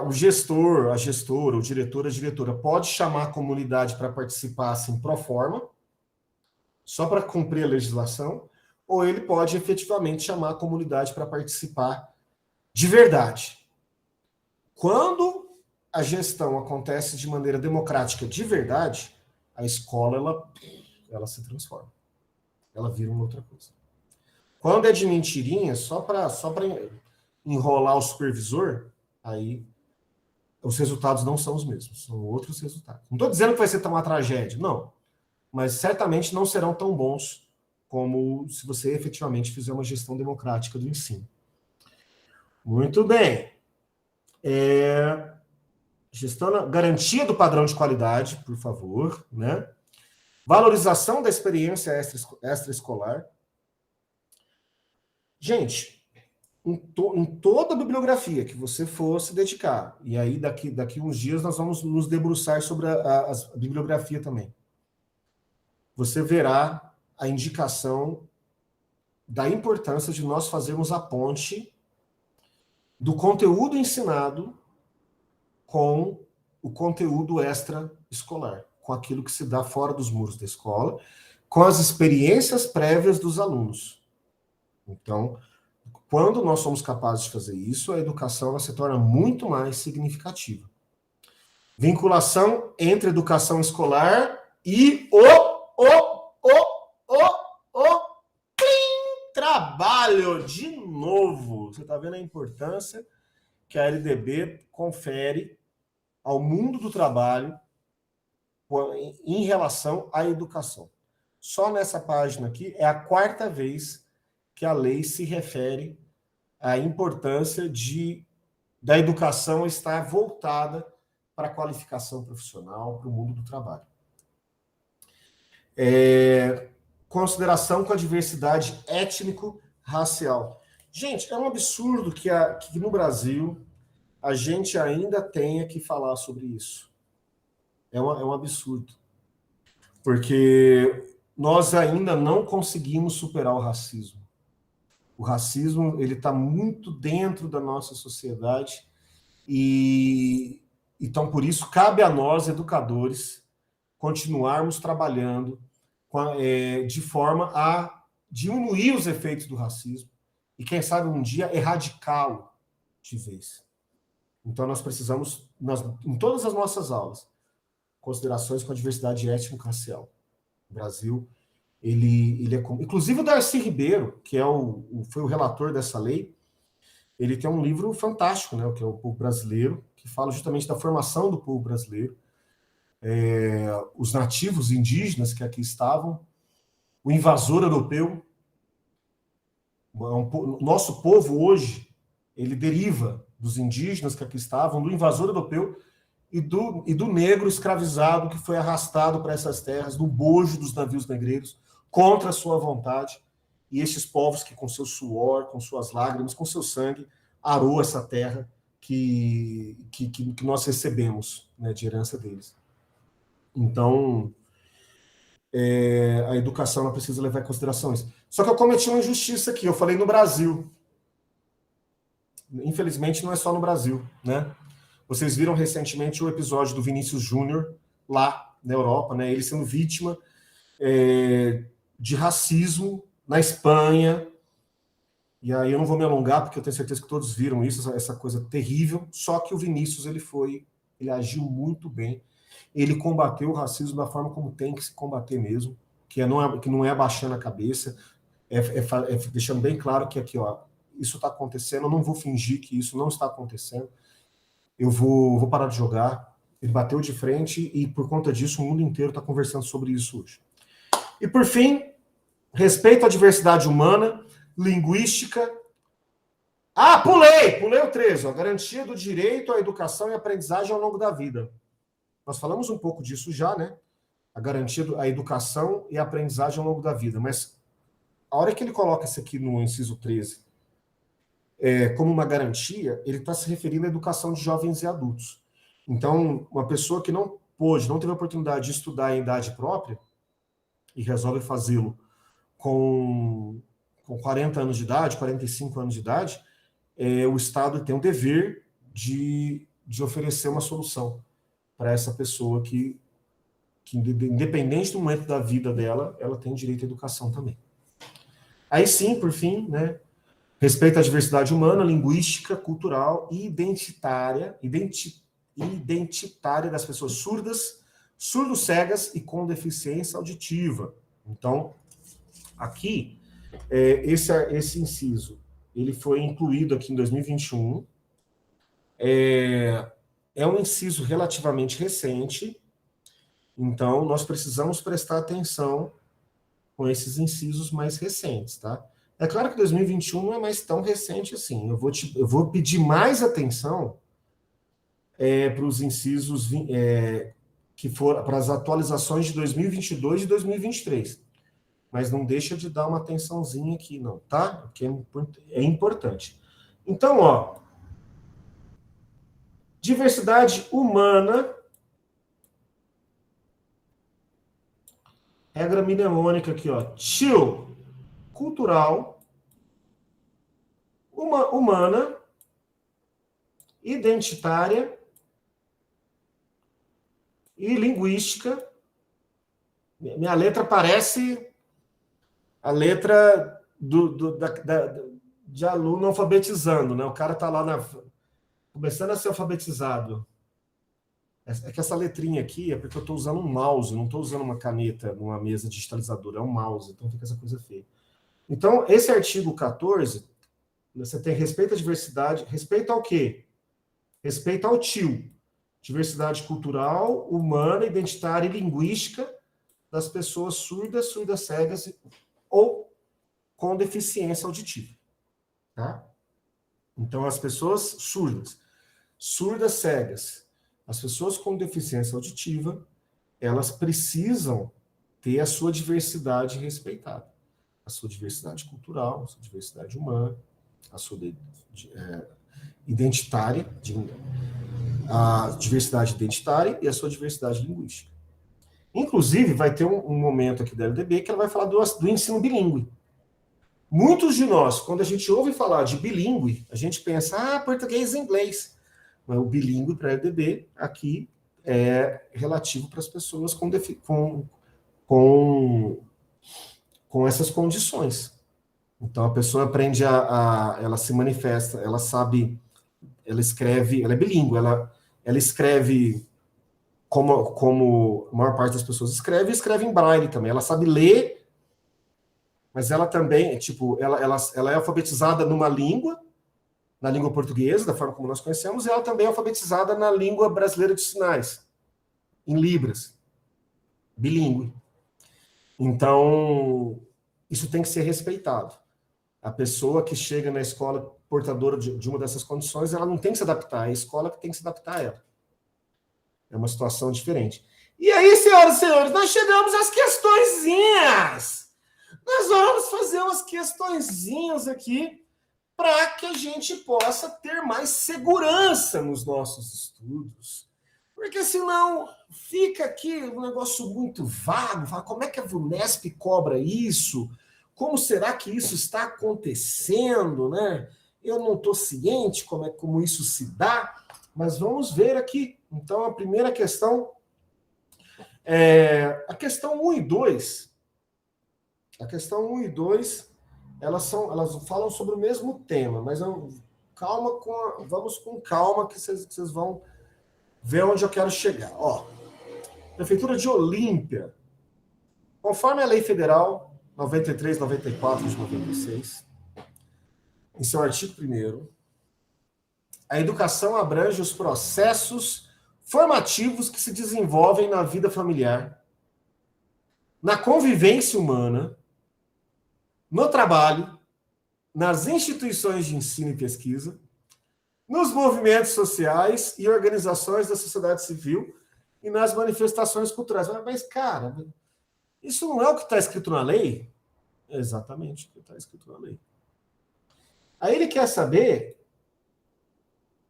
O gestor, a gestora, o diretor, a diretora pode chamar a comunidade para participar assim pro forma, só para cumprir a legislação, ou ele pode efetivamente chamar a comunidade para participar de verdade. Quando a gestão acontece de maneira democrática de verdade, a escola ela se transforma. Ela vira uma outra coisa. Quando é de mentirinha, só para enrolar o supervisor, aí os resultados não são os mesmos, são outros resultados. Não estou dizendo que vai ser uma tragédia, não. Mas certamente não serão tão bons como se você efetivamente fizer uma gestão democrática do ensino. Muito bem. Garantia do padrão de qualidade, por favor, né? Valorização da experiência extraescolar. Gente, em toda a bibliografia que você for se dedicar, e aí daqui uns dias nós vamos nos debruçar sobre a bibliografia também, você verá a indicação da importância de nós fazermos a ponte do conteúdo ensinado com o conteúdo extraescolar, com aquilo que se dá fora dos muros da escola, com as experiências prévias dos alunos. Então, quando nós somos capazes de fazer isso, a educação ela se torna muito mais significativa. Vinculação entre educação escolar e o trabalho. De novo, você está vendo a importância que a LDB confere ao mundo do trabalho em relação à educação. Só nessa página aqui é a 4ª vez que a lei se refere à importância da educação estar voltada para a qualificação profissional, para o mundo do trabalho. Consideração com a diversidade étnico-racial. Gente, é um absurdo que no Brasil a gente ainda tenha que falar sobre isso. É um absurdo. Porque nós ainda não conseguimos superar o racismo. O racismo ele está muito dentro da nossa sociedade e então por isso cabe a nós educadores continuarmos trabalhando de forma a diminuir os efeitos do racismo e quem sabe um dia erradicá-lo de vez. Então, nós precisamos, em todas as nossas aulas, considerações com a diversidade étnico-racial. O Brasil, ele é... Inclusive o Darcy Ribeiro, que foi o relator dessa lei, ele tem um livro fantástico, né, que é o Povo Brasileiro, que fala justamente da formação do povo brasileiro, os nativos indígenas que aqui estavam, o invasor europeu. Nosso povo hoje, ele deriva dos indígenas que aqui estavam, do invasor europeu e do negro escravizado que foi arrastado para essas terras no bojo dos navios negreiros contra a sua vontade. E estes povos que com seu suor, com suas lágrimas, com seu sangue, arou essa terra que nós recebemos, né, de herança deles. Então, a educação ela precisa levar em consideração isso. Só que eu cometi uma injustiça aqui, eu falei no Brasil. Infelizmente, não é só no Brasil, né? Vocês viram recentemente o episódio do Vinícius Júnior, lá na Europa, né? Ele sendo vítima de racismo na Espanha. E aí eu não vou me alongar, porque eu tenho certeza que todos viram isso, essa coisa terrível. Só que o Vinícius, ele agiu muito bem. Ele combateu o racismo da forma como tem que se combater mesmo, que não é abaixando a cabeça, deixando bem claro que aqui, ó, isso está acontecendo, eu não vou fingir que isso não está acontecendo, eu vou parar de jogar. Ele bateu de frente e, por conta disso, o mundo inteiro está conversando sobre isso hoje. E, por fim, respeito à diversidade humana, linguística. Pulei o 13, ó, garantia do direito à educação e aprendizagem ao longo da vida. Nós falamos um pouco disso já, né? A garantia da educação e a aprendizagem ao longo da vida. Mas a hora que ele coloca isso aqui no inciso 13 como uma garantia, ele está se referindo à educação de jovens e adultos. Então, uma pessoa que não teve a oportunidade de estudar em idade própria e resolve fazê-lo com 40 anos de idade, 45 anos de idade, o Estado tem o dever de oferecer uma solução para essa pessoa que, independente do momento da vida dela, ela tem direito à educação também. Aí sim, por fim, né, respeito à diversidade humana, linguística, cultural e identitária das pessoas surdas, surdo-cegas e com deficiência auditiva. Então, aqui, esse inciso, ele foi incluído aqui em 2021. É um inciso relativamente recente, então nós precisamos prestar atenção com esses incisos mais recentes, tá? É claro que 2021 não é mais tão recente assim. Eu vou pedir mais atenção para os incisos que foram para as atualizações de 2022 e 2023. Mas não deixa de dar uma atençãozinha aqui, não, tá? Porque é importante. Então, ó, diversidade humana, regra mnemônica aqui, ó, cultural, humana, identitária e linguística. Minha letra parece a letra de aluno alfabetizando, né? O cara tá lá começando a ser alfabetizado. É que essa letrinha aqui é porque eu estou usando um mouse, não estou usando uma caneta numa mesa digitalizadora, é um mouse, então fica essa coisa feia. Então, esse artigo 14, você tem respeito à diversidade, respeito ao quê? Respeito ao diversidade cultural, humana, identitária e linguística das pessoas surdas, surdas-cegas ou com deficiência auditiva. Tá? Então, as pessoas surdas, surdas-cegas, as pessoas com deficiência auditiva, elas precisam ter a sua diversidade respeitada. A sua diversidade cultural, a sua diversidade humana, a sua identitária, a diversidade identitária e a sua diversidade linguística. Inclusive, vai ter um momento aqui da LDB que ela vai falar do ensino bilíngue. Muitos de nós, quando a gente ouve falar de bilíngue, a gente pensa, português e inglês. Mas o bilíngue para a LDB aqui é relativo para as pessoas com essas condições. Então, a pessoa aprende ela se manifesta, ela sabe ela é bilíngue, ela escreve como a maior parte das pessoas escreve, e escreve em braille também. Ela sabe ler, mas ela também, tipo, ela é alfabetizada numa língua, na língua portuguesa, da forma como nós conhecemos, e ela também é alfabetizada na língua brasileira de sinais, em Libras, bilíngue. Então, isso tem que ser respeitado. A pessoa que chega na escola portadora de uma dessas condições, ela não tem que se adaptar, é a escola que tem que se adaptar a ela. É uma situação diferente. E aí, senhoras e senhores, nós chegamos às questõezinhas. Nós vamos fazer umas questõezinhas aqui para que a gente possa ter mais segurança nos nossos estudos. Porque senão fica aqui um negócio muito vago. Como é que a VUNESP cobra isso? Como será que isso está acontecendo, né? Eu não estou ciente como isso se dá, mas vamos ver aqui. Então, a primeira questão a questão 1 e 2. A questão 1 e 2, elas falam sobre o mesmo tema, mas vamos com calma que vocês vão ver onde eu quero chegar. Ó, Prefeitura de Olímpia, conforme a Lei Federal 93/94 de 96, em seu artigo 1º, a educação abrange os processos formativos que se desenvolvem na vida familiar, na convivência humana, no trabalho, nas instituições de ensino e pesquisa, nos movimentos sociais e organizações da sociedade civil e nas manifestações culturais. Mas, cara, isso não é o que está escrito na lei? É exatamente o que está escrito na lei. Aí ele quer saber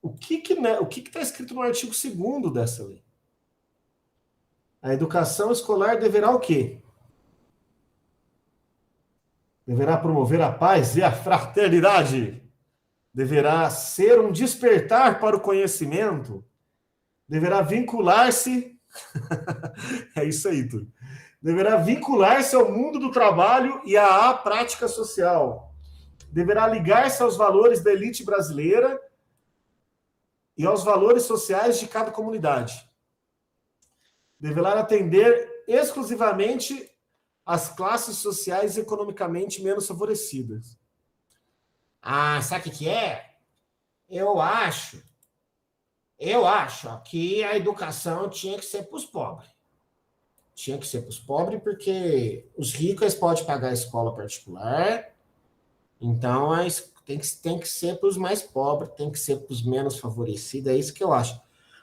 o que está escrito no artigo 2º dessa lei. A educação escolar deverá o quê? Deverá promover a paz e a fraternidade. Deverá ser um despertar para o conhecimento. Deverá vincular-se... É isso aí, Túlio. Deverá vincular-se ao mundo do trabalho e à prática social. Deverá ligar-se aos valores da elite brasileira e aos valores sociais de cada comunidade. Deverá atender exclusivamente as classes sociais economicamente menos favorecidas. Ah, sabe o que é? Eu acho que a educação tinha que ser para os pobres. Tinha que ser para os pobres porque os ricos eles podem pagar a escola particular, então tem que ser para os mais pobres, tem que ser para os menos favorecidos, é isso que eu acho.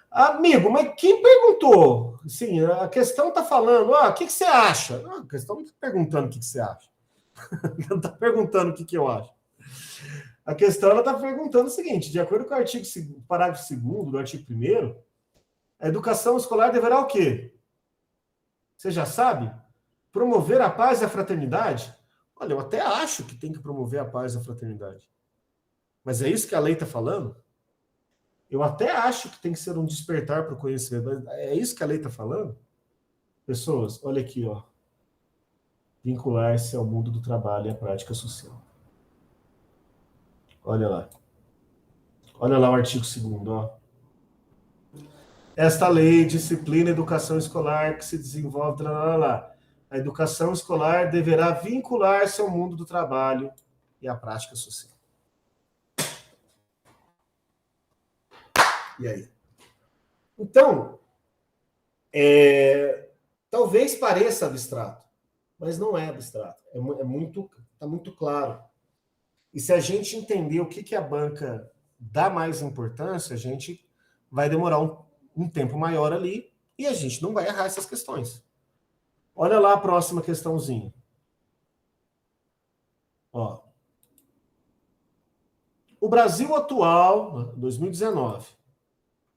Amigo, mas quem perguntou? Sim, a questão está falando, o que você acha? Não, a questão não está perguntando o que você acha. Não está perguntando o que eu acho. A questão está perguntando o seguinte, de acordo com o artigo, parágrafo 2º do artigo 1º, a educação escolar deverá o quê? Você já sabe? Promover a paz e a fraternidade? Olha, eu até acho que tem que promover a paz e a fraternidade. Mas é isso que a lei está falando? Eu até acho que tem que ser um despertar para o conhecimento. Mas é isso que a lei está falando? Pessoas, olha aqui, ó. Vincular-se ao mundo do trabalho e à prática social. Olha lá. Olha lá o artigo 2º, ó. Esta lei disciplina a educação escolar que se desenvolve... A educação escolar deverá vincular-se ao mundo do trabalho e à prática social. E aí? Então, talvez pareça abstrato, mas não é abstrato. Está muito claro. E se a gente entender o que a banca dá mais importância, a gente vai demorar um tempo maior ali e a gente não vai errar essas questões. Olha lá a próxima questãozinha. Ó. O Brasil atual, 2019.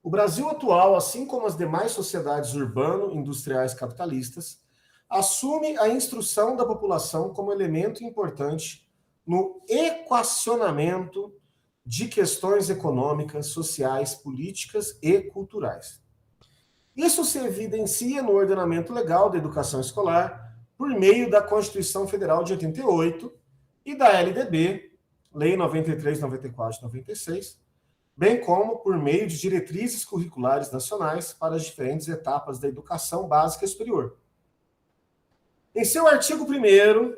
O Brasil atual, assim como as demais sociedades urbano-industriais capitalistas, assume a instrução da população como elemento importante no equacionamento de questões econômicas, sociais, políticas e culturais. Isso se evidencia no ordenamento legal da educação escolar por meio da Constituição Federal de 88 e da LDB, Lei 93, 94 e 96, bem como por meio de diretrizes curriculares nacionais para as diferentes etapas da educação básica e superior. Em seu artigo 1º,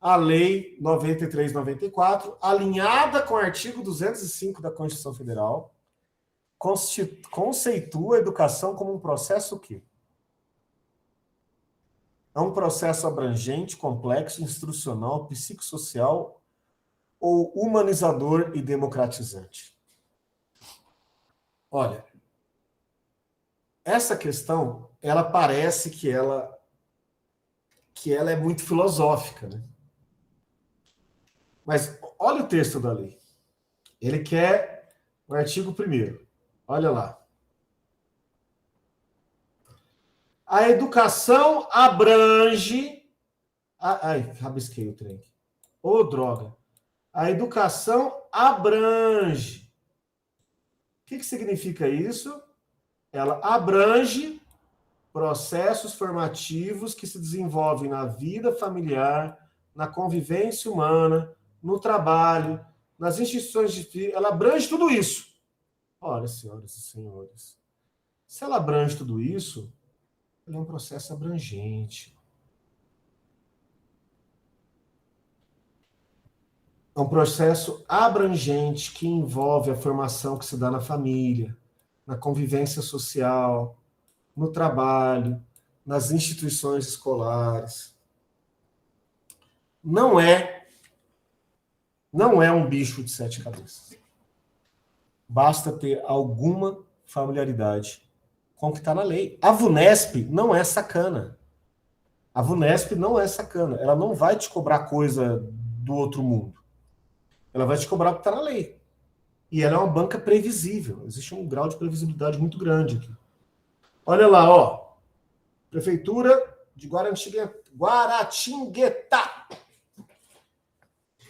a Lei 93/94, alinhada com o artigo 205 da Constituição Federal, conceitua a educação como um processo o quê? É um processo abrangente, complexo, instrucional, psicossocial ou humanizador e democratizante? Olha, essa questão, ela parece que ela é muito filosófica, né? Mas olha o texto da lei. Ele quer o artigo 1º. Olha lá. A educação abrange... Ai, rabisquei o trem. Ô, droga. A educação abrange. O que significa isso? Ela abrange processos formativos que se desenvolvem na vida familiar, na convivência humana, no trabalho, nas instituições de... Ela abrange tudo isso. Olha, senhoras e senhores, se ela abrange tudo isso, ela é um processo abrangente. É um processo abrangente que envolve a formação que se dá na família, na convivência social, no trabalho, nas instituições escolares. Não é um bicho de 7 cabeças. Basta ter alguma familiaridade com o que está na lei. A VUNESP não é sacana. A VUNESP não é sacana. Ela não vai te cobrar coisa do outro mundo. Ela vai te cobrar o que está na lei. E ela é uma banca previsível. Existe um grau de previsibilidade muito grande aqui. Olha lá, ó. Prefeitura de Guaratinguetá.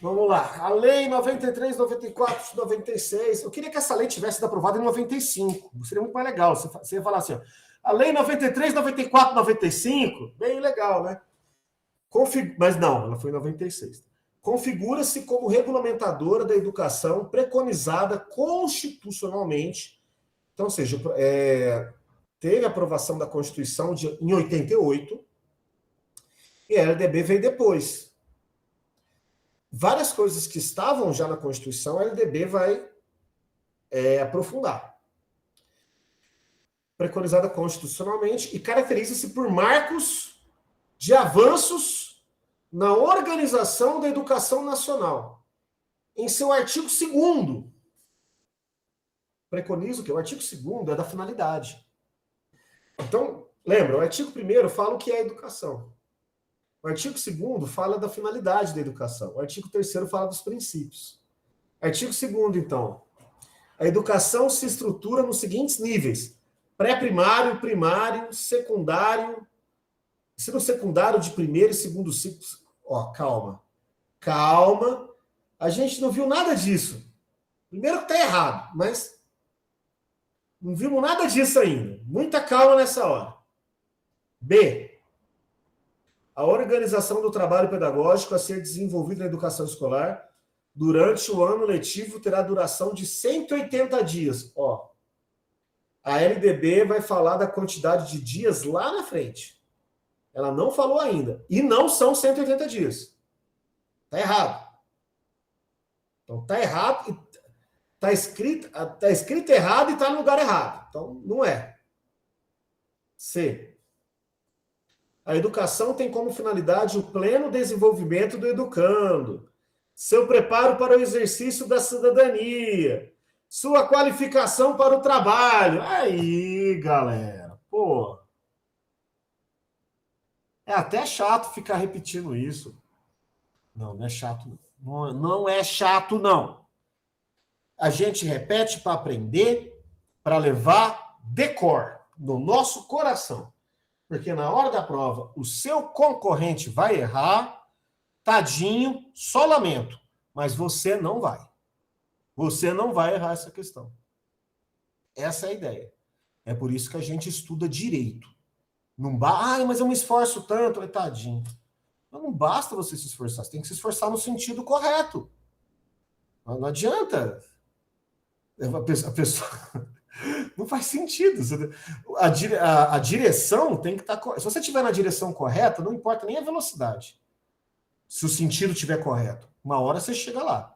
Vamos lá. A lei 93, 94, 96. Eu queria que essa lei tivesse sido aprovada em 95. Seria muito mais legal. Você ia falar assim, ó. A lei 93, 94, 95. Bem legal, né? Mas não, ela foi em 96. Configura-se como regulamentadora da educação preconizada constitucionalmente. Então, ou seja, teve a aprovação da Constituição em 88 e a LDB veio depois. Várias coisas que estavam já na Constituição, a LDB vai aprofundar. Preconizada constitucionalmente e caracteriza-se por marcos de avanços na organização da educação nacional. Em seu artigo 2º, preconiza o quê? O artigo 2º é da finalidade. Então, lembra, o artigo 1º fala o que é educação. O artigo 2º fala da finalidade da educação. O artigo 3º fala dos princípios. Artigo 2º, então. A educação se estrutura nos seguintes níveis: pré-primário, primário, secundário, ensino secundário de primeiro e segundo ciclos. Ó, calma. Calma. A gente não viu nada disso. Primeiro que está errado, mas não vimos nada disso ainda. Muita calma nessa hora. B. A organização do trabalho pedagógico a ser desenvolvido na educação escolar durante o ano letivo terá duração de 180 dias. Ó, a LDB vai falar da quantidade de dias lá na frente. Ela não falou ainda. E não são 180 dias. Está errado. Então, está errado. Está escrito errado e está no lugar errado. Então, não é. C. A educação tem como finalidade o pleno desenvolvimento do educando, seu preparo para o exercício da cidadania, sua qualificação para o trabalho. Aí, galera, pô. É até chato ficar repetindo isso. Não, não é chato. Não é chato, não. A gente repete para aprender, para levar decor no nosso coração. Porque na hora da prova, o seu concorrente vai errar, tadinho, só lamento. Mas você não vai. Você não vai errar essa questão. Essa é a ideia. É por isso que a gente estuda direito. Não mas eu me esforço tanto. Tadinho. Não basta você se esforçar. Você tem que se esforçar no sentido correto. Não adianta. A pessoa não faz sentido. A direção tem que estar. Se você estiver na direção correta, não importa nem a velocidade. Se o sentido estiver correto, uma hora você chega lá.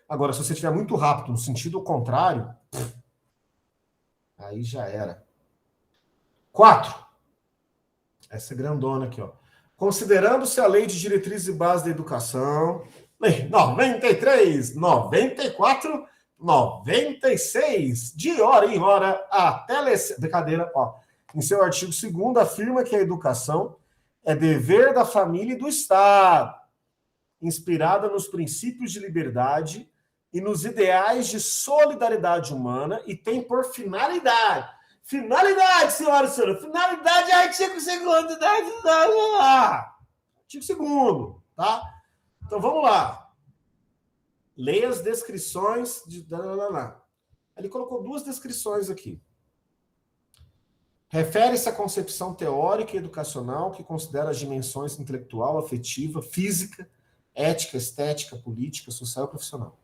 Agora, se você estiver muito rápido, no sentido contrário, aí já era. 4. Essa é grandona aqui, ó. Considerando-se a Lei de Diretrizes e Bases da Educação, Lei 93, 94, 96, de hora em hora, brincadeira, ó. Em seu artigo 2º, afirma que a educação é dever da família e do Estado, inspirada nos princípios de liberdade e nos ideais de solidariedade humana e tem por finalidade, senhoras e senhores, finalidade é artigo 2º, artigo 2º, tá? Então vamos lá. Leia as descrições de... Ele colocou 2 descrições aqui. Refere-se à concepção teórica e educacional que considera as dimensões intelectual, afetiva, física, ética, estética, política, social e profissional.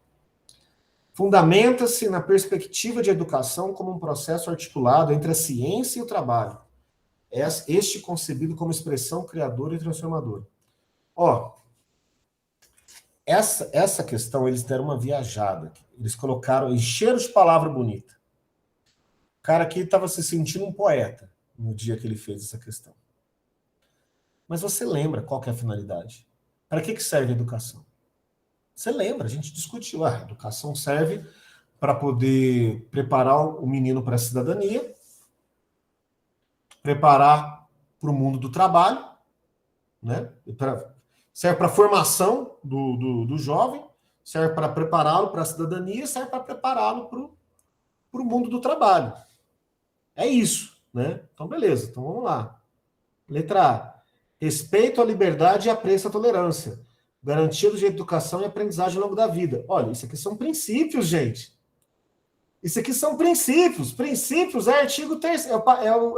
Fundamenta-se na perspectiva de educação como um processo articulado entre a ciência e o trabalho. Este concebido como expressão criadora e transformadora. Ó, essa questão eles deram uma viajada. Eles colocaram, encheram de palavra bonita. O cara aqui estava se sentindo um poeta no dia que ele fez essa questão. Mas você lembra qual que é a finalidade? Para que serve a educação? Você lembra, a gente discutiu. A educação serve para poder preparar o menino para a cidadania, preparar para o mundo do trabalho, né? Serve para a formação do jovem, serve para prepará-lo para a cidadania, serve para prepará-lo para o mundo do trabalho. É isso, né? Então, beleza. Então, vamos lá. Letra A. Respeito à liberdade e apreço à tolerância. Garantia do direito de educação e aprendizagem ao longo da vida. Olha, isso aqui são princípios, gente. Isso aqui são princípios. Princípios é o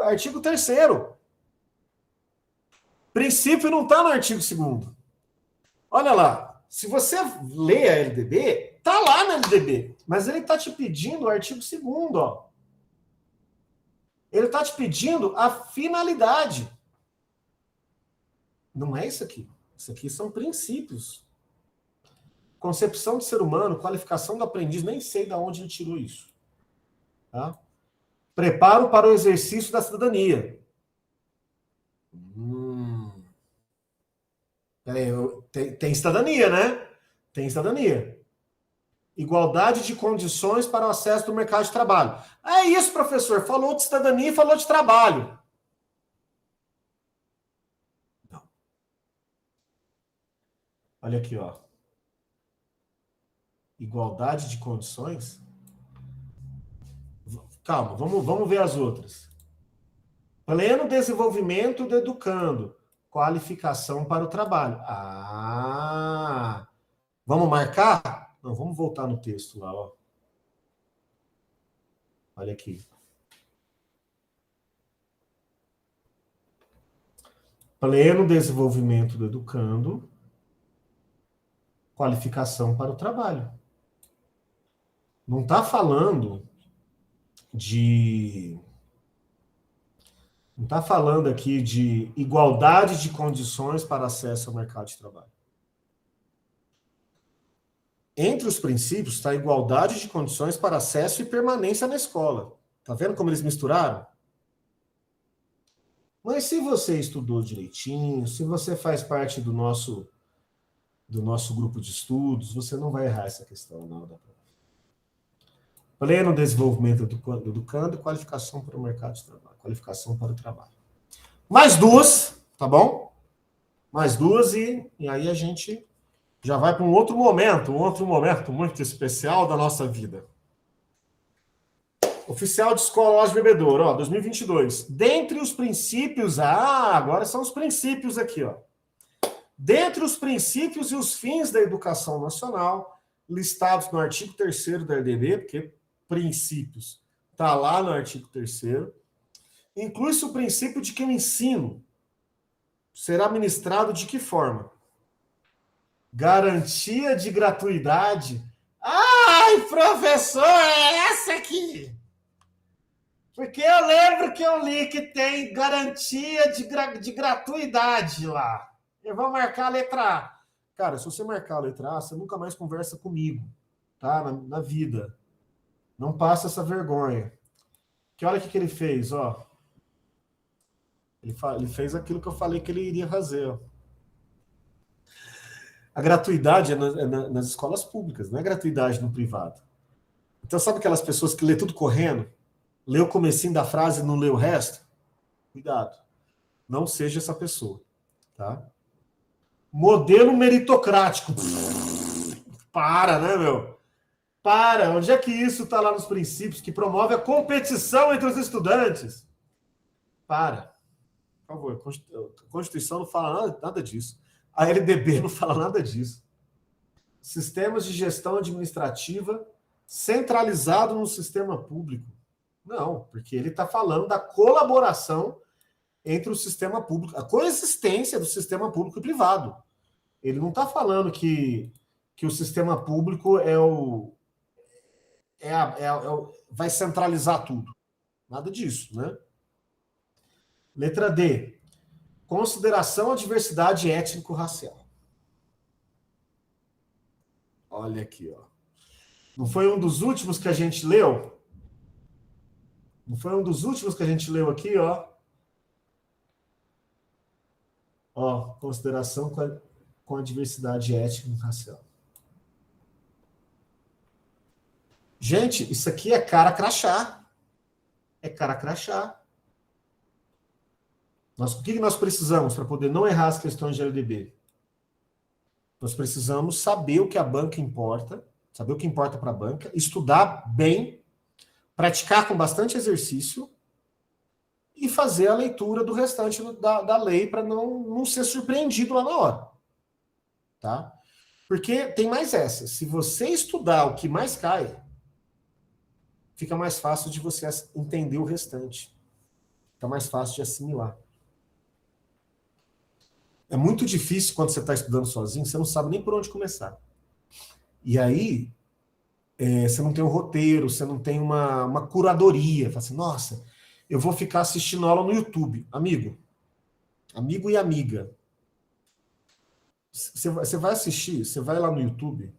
artigo 3º. Princípio não está no artigo 2º. Olha lá. Se você lê a LDB, está lá na LDB. Mas ele está te pedindo o artigo 2º, ó. Ele está te pedindo a finalidade. Não é isso aqui. Isso aqui são princípios. Concepção de ser humano, qualificação do aprendiz, nem sei de onde ele tirou isso. Tá? Preparo para o exercício da cidadania. Tem cidadania, né? Tem cidadania. Igualdade de condições para o acesso do mercado de trabalho. É isso, professor. Falou de cidadania e falou de trabalho. Não. Olha aqui, ó. Igualdade de condições. Calma, vamos ver as outras. Pleno desenvolvimento do educando. Qualificação para o trabalho. Vamos marcar? Não, vamos voltar no texto lá, ó. Olha aqui. Pleno desenvolvimento do educando. Qualificação para o trabalho. Não está falando de... Não está falando aqui de igualdade de condições para acesso ao mercado de trabalho. Entre os princípios está a igualdade de condições para acesso e permanência na escola. Está vendo como eles misturaram? Mas se você estudou direitinho, se você faz parte do nosso grupo de estudos, você não vai errar essa questão na hora da prova. Pleno desenvolvimento do educando e qualificação para o mercado de trabalho. Qualificação para o trabalho. Mais 2, tá bom? Mais 2 e aí a gente já vai para um outro momento muito especial da nossa vida. Oficial de Escola Loja Bebedouro, ó, 2022. Dentre os princípios... agora são os princípios aqui, ó. Dentre os princípios e os fins da educação nacional, listados no artigo 3º da LDB, porque princípios está lá no artigo 3º, inclui-se o princípio de que o ensino será ministrado de que forma? Garantia de gratuidade. Ai, professor, é essa aqui. Porque eu lembro que eu li que tem garantia de gratuidade lá. Eu vou marcar a letra A. Cara, se você marcar a letra A, você nunca mais conversa comigo, tá? Na vida. Não passa essa vergonha. Que olha o que ele fez, ó. Ele fez aquilo que eu falei que ele iria fazer, ó. A gratuidade é nas escolas públicas, não é gratuidade no privado. Então, sabe aquelas pessoas que lê tudo correndo? Lê o comecinho da frase e não lê o resto? Cuidado. Não seja essa pessoa. Tá? Modelo meritocrático. Para, né, meu? Para. Onde é que isso está lá nos princípios que promove a competição entre os estudantes? Para. Por favor. A Constituição não fala nada disso. A LDB não fala nada disso. Sistemas de gestão administrativa centralizado no sistema público. Não, porque ele está falando da colaboração entre o sistema público, a coexistência do sistema público e privado. Ele não está falando que o sistema público vai centralizar tudo. Nada disso, né? Letra D. Consideração à diversidade étnico-racial. Olha aqui, ó. Não foi um dos últimos que a gente leu? Não foi um dos últimos que a gente leu aqui, ó? Ó, consideração com a diversidade étnico-racial. Gente, isso aqui é cara crachá. É cara crachá. O que nós precisamos para poder não errar as questões de LDB? Nós precisamos saber o que a banca importa, saber o que importa para a banca, estudar bem, praticar com bastante exercício e fazer a leitura do restante da lei para não ser surpreendido lá na hora. Tá? Porque tem mais essa. Se você estudar o que mais cai, fica mais fácil de você entender o restante. Fica mais fácil de assimilar. É muito difícil quando você está estudando sozinho, você não sabe nem por onde começar. E aí, você não tem um roteiro, você não tem uma curadoria. Fala assim, nossa, eu vou ficar assistindo aula no YouTube. Amigo e amiga, você vai assistir, você vai lá no YouTube,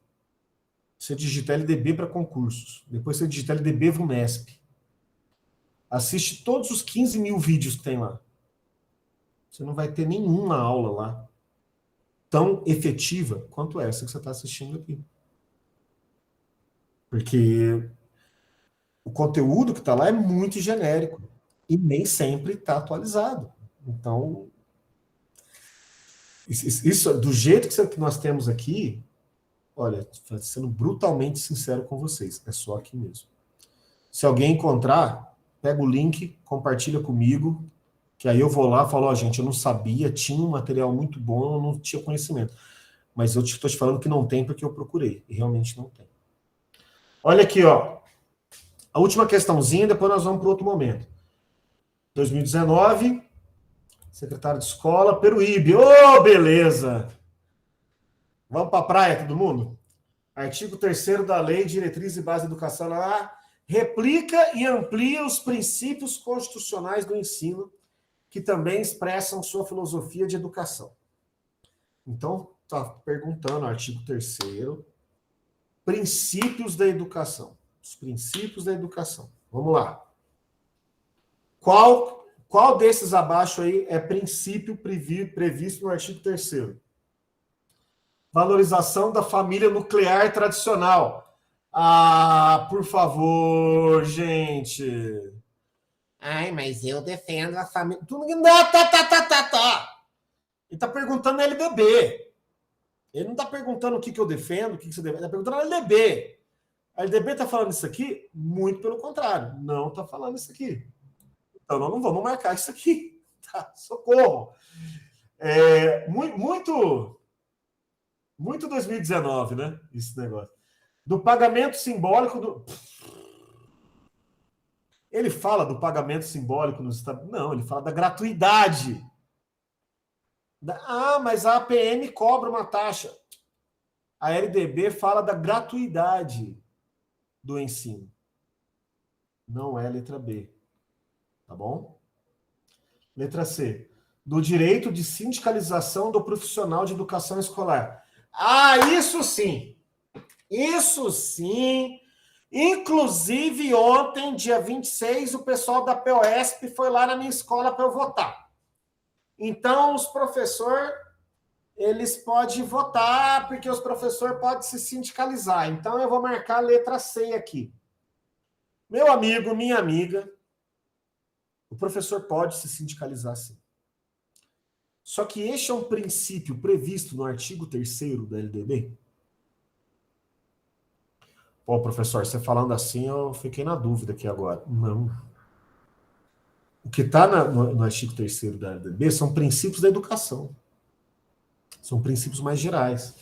você digita LDB para concursos, depois você digita LDB VUNESP. Assiste todos os 15 mil vídeos que tem lá. Você não vai ter nenhuma aula lá tão efetiva quanto essa que você está assistindo aqui. Porque o conteúdo que está lá é muito genérico e nem sempre está atualizado. Então, isso do jeito que nós temos aqui, olha, sendo brutalmente sincero com vocês, é só aqui mesmo. Se alguém encontrar, pega o link, compartilha comigo, que aí eu vou lá e falo, ó, gente, eu não sabia, tinha um material muito bom, eu não tinha conhecimento. Mas eu estou te falando que não tem porque eu procurei, e realmente não tem. Olha aqui, ó. A última questãozinha, depois nós vamos para outro momento. 2019, secretário de escola, Peruíbe. Ô, beleza! Vamos para a praia, todo mundo? Artigo 3º da Lei de Diretriz e Base da Educação lá, replica e amplia os princípios constitucionais do ensino, que também expressam sua filosofia de educação. Então, está perguntando, artigo 3º, princípios da educação. Os princípios da educação. Vamos lá. Qual desses abaixo aí é princípio previsto no artigo 3º? Valorização da família nuclear tradicional. Ah, por favor, gente. Ai, mas eu defendo a família... Tá. Ele está perguntando na LDB. Ele não está perguntando o que eu defendo, o que você defende. Ele está perguntando na LDB. A LDB está falando isso aqui? Muito pelo contrário. Não está falando isso aqui. Então, nós não vamos marcar isso aqui. Tá? Socorro. Muito 2019, né? Esse negócio. Do pagamento simbólico do... Ele fala do pagamento simbólico nos Estados Unidos? Não, ele fala da gratuidade. Mas a APM cobra uma taxa. A LDB fala da gratuidade. do ensino. Não é letra B. Tá bom? Letra C. Do direito de sindicalização do profissional de educação escolar. Ah, isso sim! Isso sim! Inclusive, ontem, dia 26, o pessoal da POSP foi lá na minha escola para eu votar. Então, os professores, eles podem votar, porque os professores podem se sindicalizar. Então, eu vou marcar a letra C aqui. Meu amigo, minha amiga, o professor pode se sindicalizar sim. Só que este é um princípio previsto no artigo 3º da LDB. Pô, professor, você falando assim, eu fiquei na dúvida aqui agora. Não. O que está no artigo 3º da LDB são princípios da educação. São princípios mais gerais.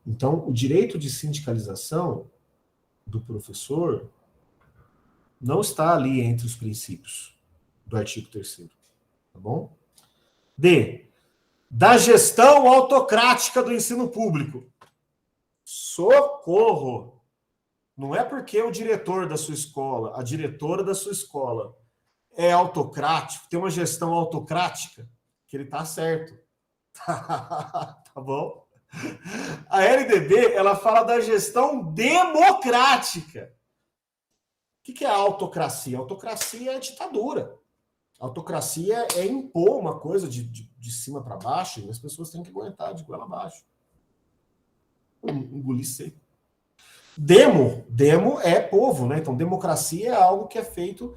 Então, o direito de sindicalização do professor não está ali entre os princípios do artigo 3º. Tá bom? D. Da gestão autocrática do ensino público. Socorro! Não é porque o diretor da sua escola, a diretora da sua escola é autocrático, tem uma gestão autocrática, que ele está certo. Tá bom? A LDB, ela fala da gestão democrática. O que é a autocracia? A autocracia é a ditadura. A autocracia é impor uma coisa de cima para baixo e as pessoas têm que aguentar de goela abaixo. Engolir seco. Demo é povo, né? Então, democracia é algo que é feito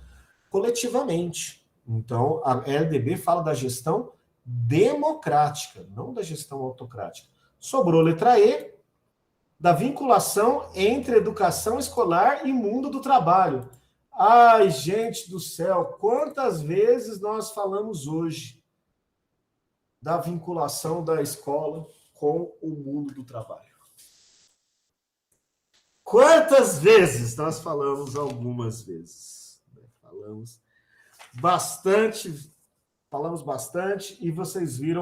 coletivamente. Então, a LDB fala da gestão democrática, não da gestão autocrática. Sobrou letra E, da vinculação entre educação escolar e mundo do trabalho. Ai, gente do céu, quantas vezes nós falamos hoje da vinculação da escola com o mundo do trabalho? Quantas vezes nós falamos? Algumas vezes. Falamos bastante e vocês viram